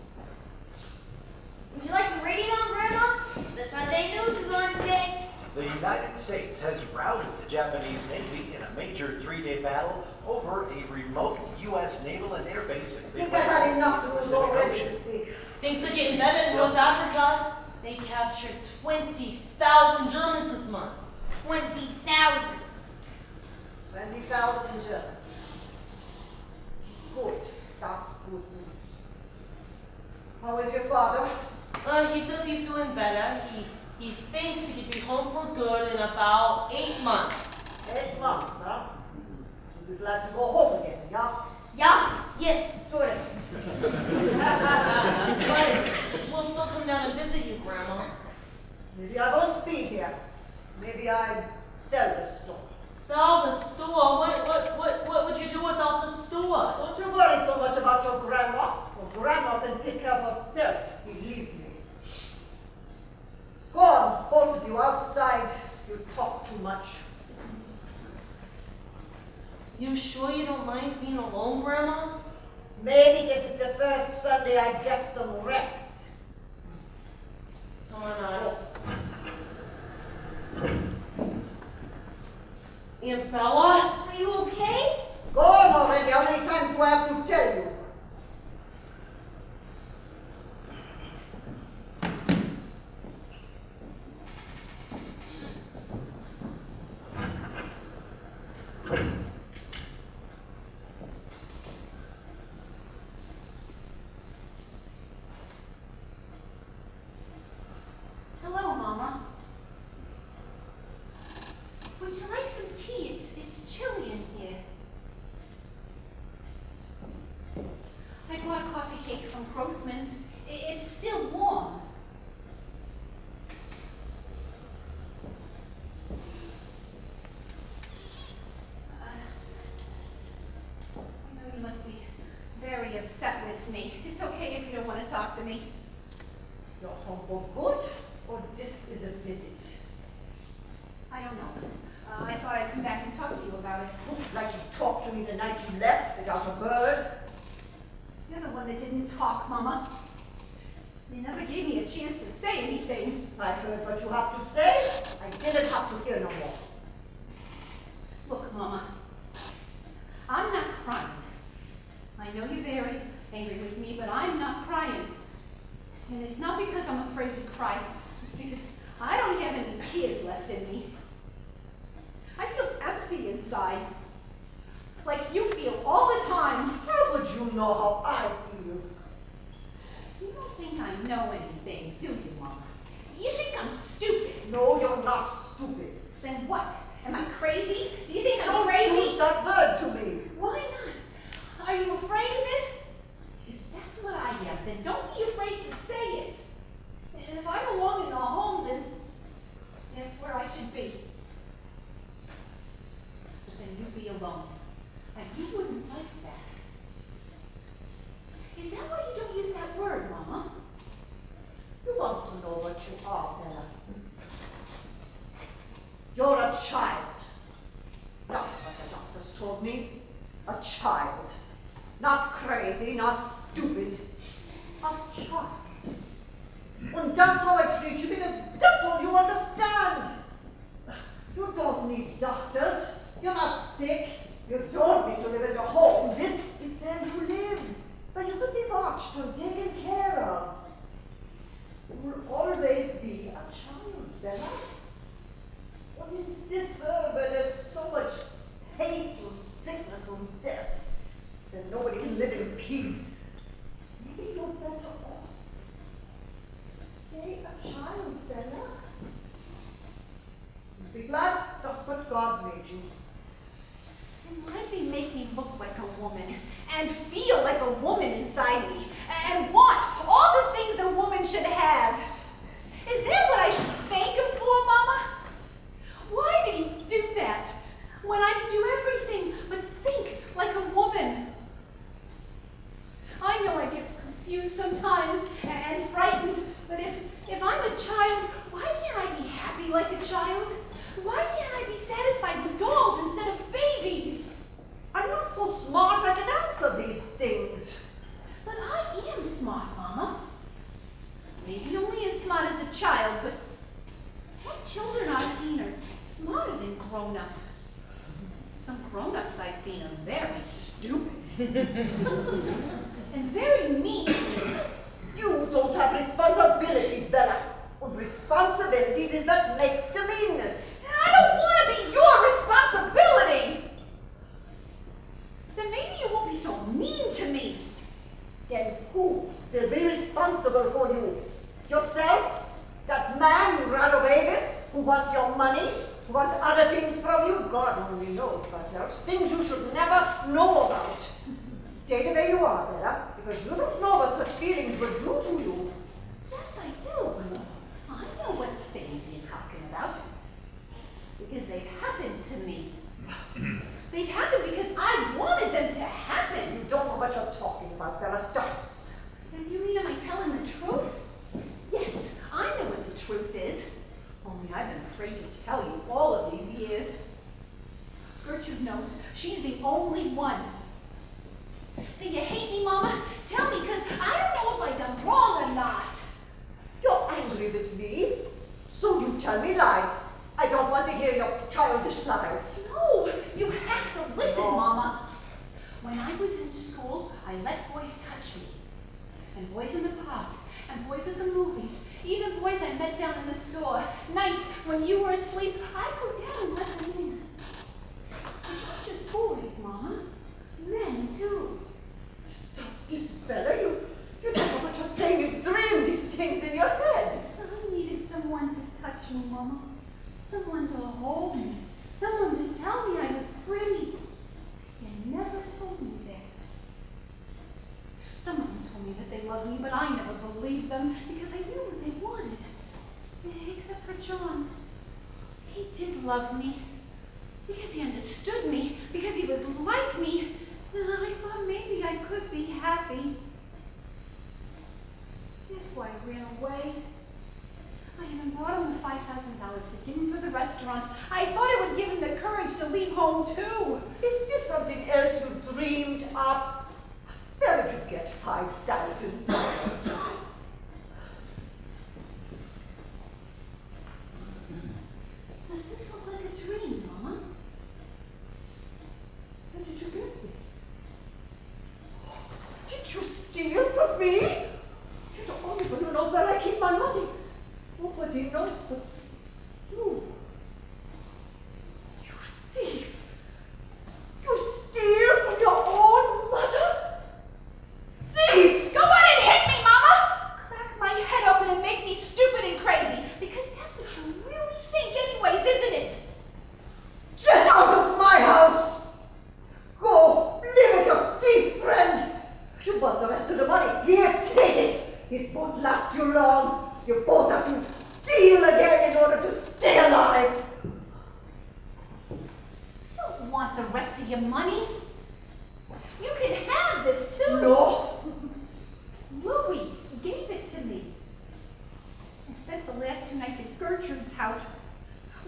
Would you like the radio on, Grandma? The Sunday news is on today. The United States has routed the Japanese Navy in a major three-day battle over a remote U.S. naval and air base in I the think I've had enough of this Pacific already Ocean. this week. Things are getting better in North Africa. They captured 20,000 Germans this month. 20,000. 20,000 Germans. Good. That's good news. How is your father? He says he's doing better. He thinks he could be home for good in about 8 months. 8 months, huh? You'd be glad to go home again, yeah? Yeah, yes, sort of. We'll still come down and visit you, Grandma. Maybe I won't be here. Maybe I sell the store. Sell the store? What would you do without the store? Don't you worry so much about your grandma. Your grandma can take care of herself. Believe me. Go on, both of you outside. You talk too much. You sure you don't mind being alone, Grandma? Maybe this is the first Sunday I get some rest. Come on, Otto. Aunt Bella? Are you okay? Go on already. How many times do I have to tell you? Hello, Mama. Would you like some tea? It's chilly in here. I bought a coffee cake from Grossman's. It's still warm. I know you must be very upset with me. It's okay if you don't want to talk to me. You're home for good, or this is a visit? I don't know. I thought I'd come back and talk to you about it. Like you talked to me the night you left without a word. You're the one that didn't talk, Mama. You never gave me a chance to say anything. I heard what you have to say. I didn't have to hear no more. Look, Mama, I'm not crying. I know you're very angry with me, but I'm not crying. And it's not because I'm afraid to cry. It's because I don't have any tears left in me. I feel empty inside. Like you feel all the time. How would you know how I feel? You don't think I know anything, do you, Mama? You think I'm stupid. No, you're not stupid. Then what? Am I crazy? Do you think I'm Don't crazy? use that word to me. Why not? Are you afraid of it? Because that's what I am. Then don't be afraid to say it. And if I belong in a home, then that's where I should be. But then you'd be alone. And you wouldn't like that. Is that why you don't use that word, Mama? You want to know what you are, Bella. You're a child. That's what the doctors told me. A child. Not crazy, not stupid. A child. And that's how I treat you because that's all you understand. You don't need doctors. You're not sick. You don't need to live in a home. This is where you live. But you could be watched and taken care of. You will always be a child, Bella. I mean, this world where there's so much hate and sickness and death, that nobody can live in peace. Maybe you're better off. Stay a child, Bella. Be glad that's what God made you. And why do they make me look like a woman and feel like a woman inside me and want all the things a woman should have? Is that what I should thank him for, Mama? Why did he do that when I can do everything but think like a woman? I know I get confused sometimes and frightened, but if I'm a child, why can't I be happy like a child? Why can't I be satisfied with dolls instead of babies? I'm not so smart I can answer these things. But I am smart, Mama. Maybe only as smart as a child, but Some grown-ups I've seen are very stupid. And very mean. You don't have responsibilities, Bella. And responsibilities is what makes the meanness. I don't want to be your responsibility. Then maybe you won't be so mean to me. Then who will be responsible for you? Yourself? That man you ran away with? Who wants your money? Who wants other things from you? God only knows what else. Things you should never know about. Stay the way you are, Bella, because you don't know what such feelings would do to you. Yes, I do. I know what things you're talking about. Because they've happened to me. They've happened because I wanted them to happen. You don't know what you're talking about, Bella. Stop this. And you mean, am I telling the truth? Yes, I know what the truth is. Only I've been afraid to tell you all of these years. Gertrude knows. She's the only one. Do you hate me, Mama? Tell me, because I don't know if I've done wrong or not. You're angry with me, so you tell me lies. I don't want to hear your childish lies. No, you have to listen, Mama. When I was in school, I let boys touch me. And boys in the park, and boys at the movies, even boys I met down in the store. Nights when you were asleep, I'd go down and let them in. And not just boys, Mama. Men, too. Stop this, Bella. You don't know what you're saying. You dream these things in your head. I needed someone to touch me, Mama. Someone to hold me. Someone to tell me I was pretty. You never told me that. Someone told me that they loved me, but I never believed them because I knew what they wanted. Except for John. He did love me. Because he understood me. Because he was like me. I thought maybe I could be happy. That's why I ran away. I even brought him the $5,000 to give him for the restaurant. I thought it would give him the courage to leave home too. Is this something else you dreamed up? Where did you get $5,000? Does this look like a dream, Mama? Where did you get this? Did you steal from me? You're the only one who knows where I keep my money. Nobody knows but you. You thief! You steal from your own mother? Thief! Go on and hit me, Mama! Crack my head open and make me stupid and crazy. Because that's what you really think anyways, isn't it? Get out of my house! Go live with your thief friend! You want the rest of the money? Here, take it! It won't last you long. You both have to steal again in order to stay alive. You don't want the rest of your money. You can have this too. No. Louis gave it to me. I spent the last 2 nights at Gertrude's house.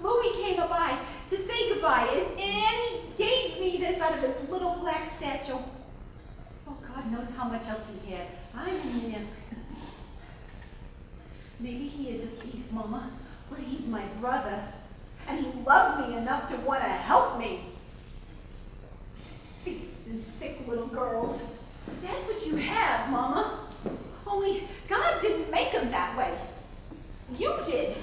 Louis came by to say goodbye, and he gave me this out of his little black satchel. Oh, God knows how much else he had. I didn't ask. Maybe he is a thief, Mama, but he's my brother, and he loved me enough to want to help me. Thieves and sick little girls. That's what you have, Mama. Only God didn't make them that way. You did.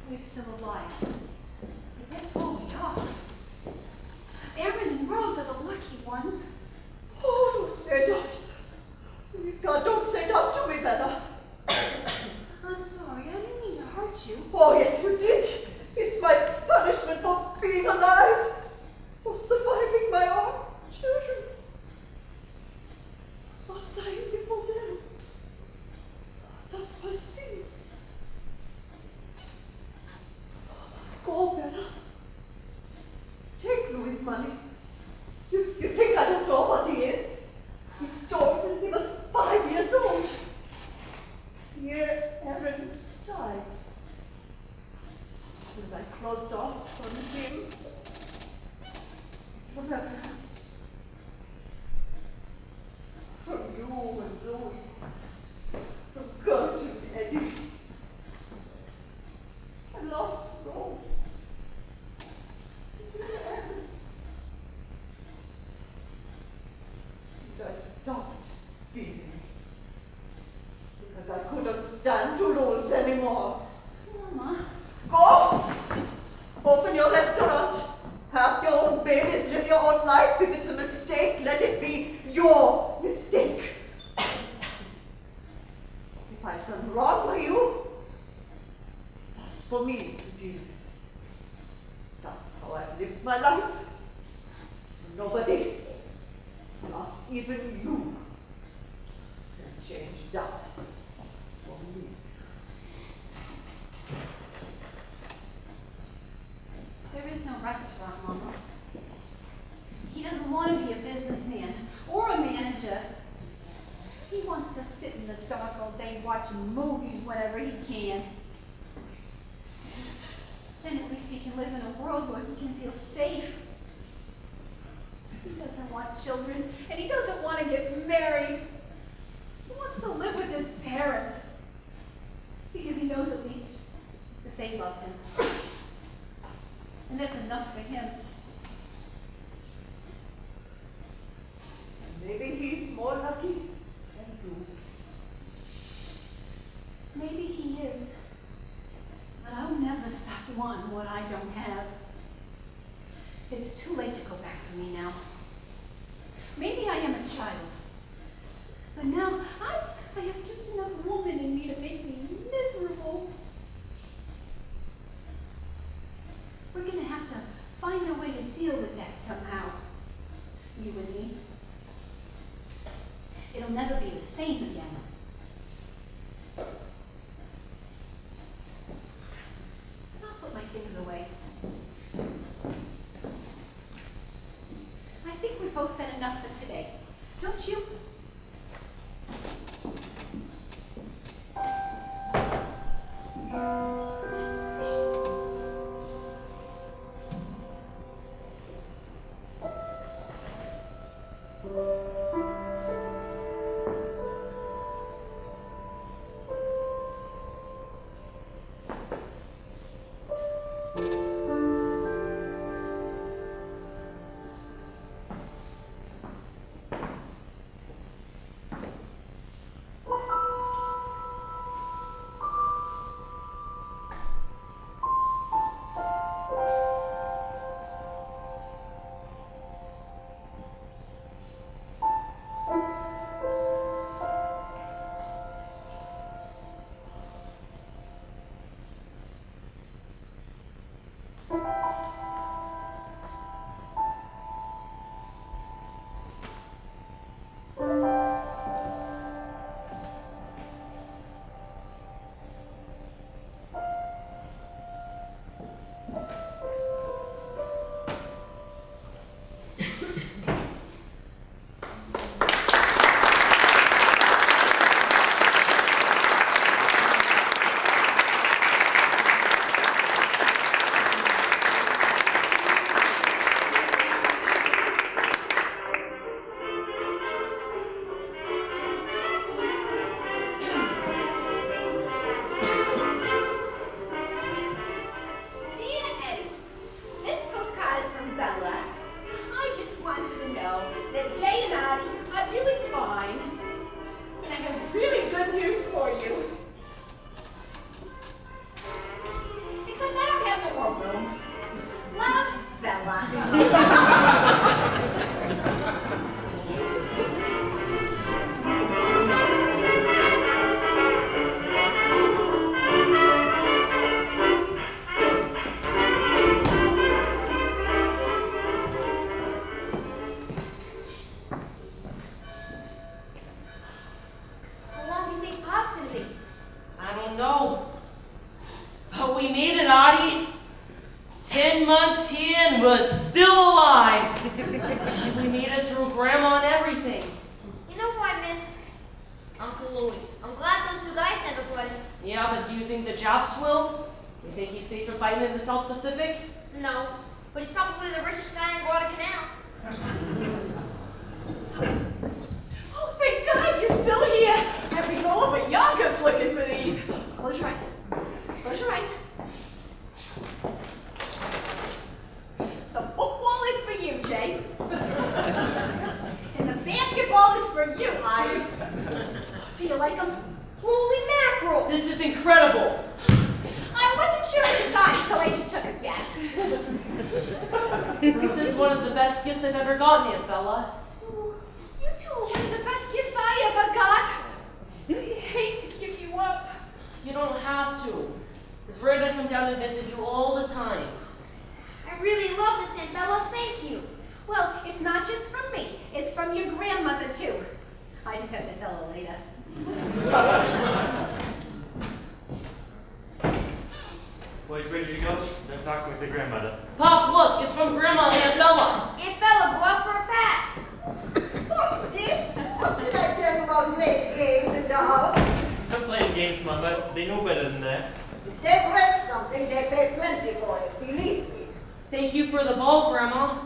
We're still alive. That's who we are. Aaron and Rose are the lucky ones. Oh, don't say that. Please, God, don't say that to me, Bella. I'm sorry, I didn't mean to hurt you. Oh, yes, you did. It's my punishment for being alive, for surviving my own children. Not dying before them. That's my sin. Go, Bella. Take Louis' money. You think I don't know what he is? He stole since he was 5 years old. Here, Aaron died. And I closed off from him forever. From you and Louis. From Gertrude and Eddie. I lost Rose. stand to lose anymore. Mama, Go! Open your restaurant. Have your own babies, live your own life. If it's a mistake, let it be your mistake. If I've done wrong by you, that's for me to deal with. That's how I've lived my life. Nobody, not even you, can change that for me. there is no restaurant, Mama. He doesn't want to be a businessman or a manager. He wants to sit in the dark all day watching movies whenever he can. Then at least he can live in a world where he can feel safe. He doesn't want children, and he doesn't want to get married. He wants to live with his parents because he knows at least that they love him. And that's enough for him. And maybe he's more lucky than you. Maybe he is. But I'll never stop wanting what I don't have. It's too late to go back for me now. Maybe I am a child. But now I have just enough woman in me to make me miserable. We're going to have to find a way to deal with that somehow. You and me. It'll never be the same again. I'll put my things away. I think we've both said enough for today. Don't you? Oh, thank God you're still here. I've been all over Yonkers looking for these. Close your eyes. Close your eyes. The football is for you, Jay. And the basketball is for you, Ivy. Do you like them? Holy mackerel! This This is one of the best gifts I've ever gotten, Aunt Bella. Oh, you two are one of the best gifts I ever got. I hate to give you up. You don't have to. It's rare to come down and visit you all the time. I really love this, Aunt Bella. Thank you. Well, it's not just from me. It's from your grandmother, too. I just have to tell her later. Boys ready to go? Then talk with the grandmother. Pop, look, it's from Grandma and Aunt Bella. Aunt Bella, go out for a pass. What's this? What did I tell you about playing games in the house? I'm playing games, Mama. They know better than that. If they break something, they pay plenty for it, believe me. Thank you for the ball, Grandma.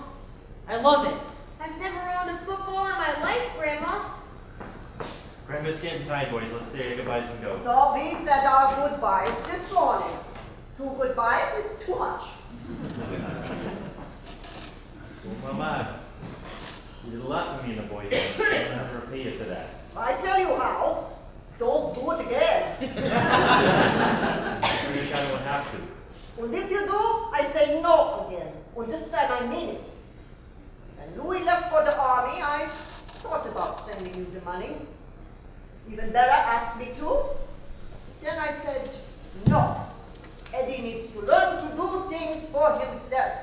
I love it. I've never owned a football in my life, Grandma. Grandma's getting tired, boys. Let's say our goodbyes and go. No, we said our goodbyes this morning. 2 goodbyes is too much. Well, Mama, you did a lot for me and the boys. I'm gonna have to repay you for that. I tell you how. Don't do it again. You kind of have to. And if you do, I say no again. And this time I mean it. When Louis left for the army, I thought about sending you the money. Even Bella asked me to. Then I said, no. Eddie needs to learn to do things for himself.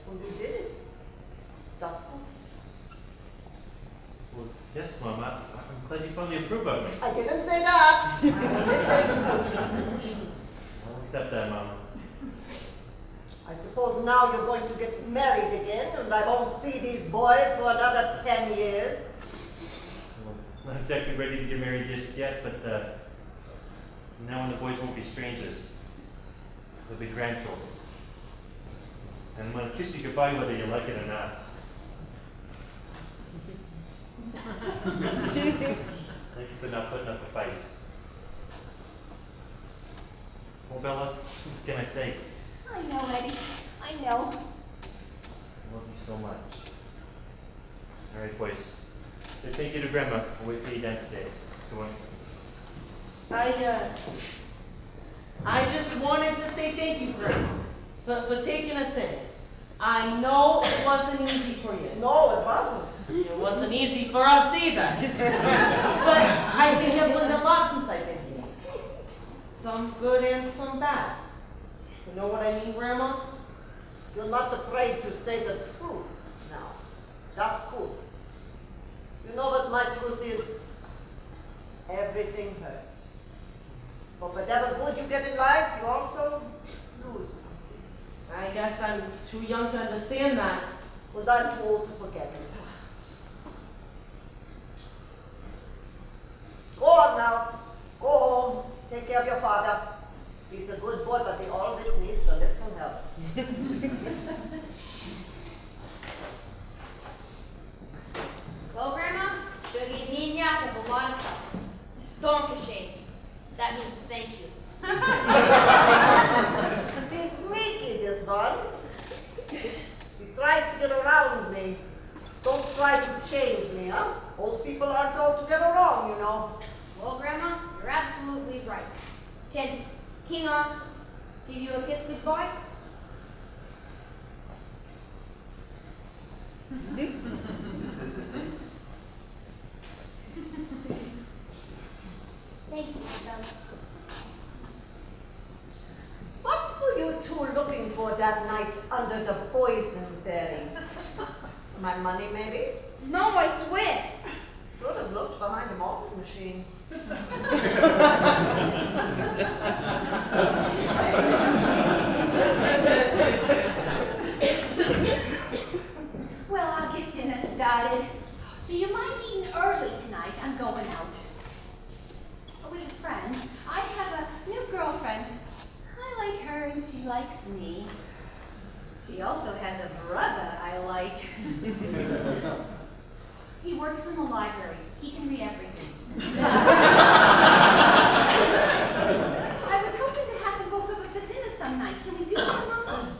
And you did it. That's all. Well, yes, Mama. I'm glad you finally approve of me. I didn't say that. I only said I'll accept that, Mama. I suppose now you're going to get married again, and I won't see these boys for another 10 years. Well, not exactly ready to get married just yet, but now and the boys won't be strangers. They'll be grandchildren. And I'm going to kiss you goodbye whether you like it or not. Thank you for not putting up a fight. Well, Bella, what can I say? I know, Eddie. I know. I love you so much. All right, boys. Say thank you to Grandma. I'll wait for you downstairs. Come on. I just wanted to say thank you, Grandma, for taking us in. I know it wasn't easy for you. No, it wasn't. It wasn't easy for us either. But I think I've learned a lot since I've been here. Some good and some bad. You know what I mean, Grandma? You're not afraid to say the truth now. That's good. You know what my truth is? Everything hurts. But whatever good you get in life, you also lose. I guess I'm too young to understand that. Well, I'm too old to forget it. Go on now. Go home. Take care of your father. He's a good boy, but he always needs a little help. Well, Grandma, she'll give me and Jacob a lot of help. Dankeschön. That means thank you. He's sneaky, this one. He tries to get around me. Don't try to change me, huh? Old people aren't told to get along, you know. Well, Grandma, you're absolutely right. Can King Arthur give you a kiss goodbye? Thank you, Bella. What were you two looking for that night under the poison berry? My money, maybe? No, I swear. Should have looked behind the market machine. Well, I'll get dinner started. Do you mind eating early tonight? I'm going out. Oh, with a friend. I have a new girlfriend. I like her and she likes me. She also has a brother I like. He works in the library. He can read everything. I was hoping to have him both of us for dinner some night. Can we do that, Mom?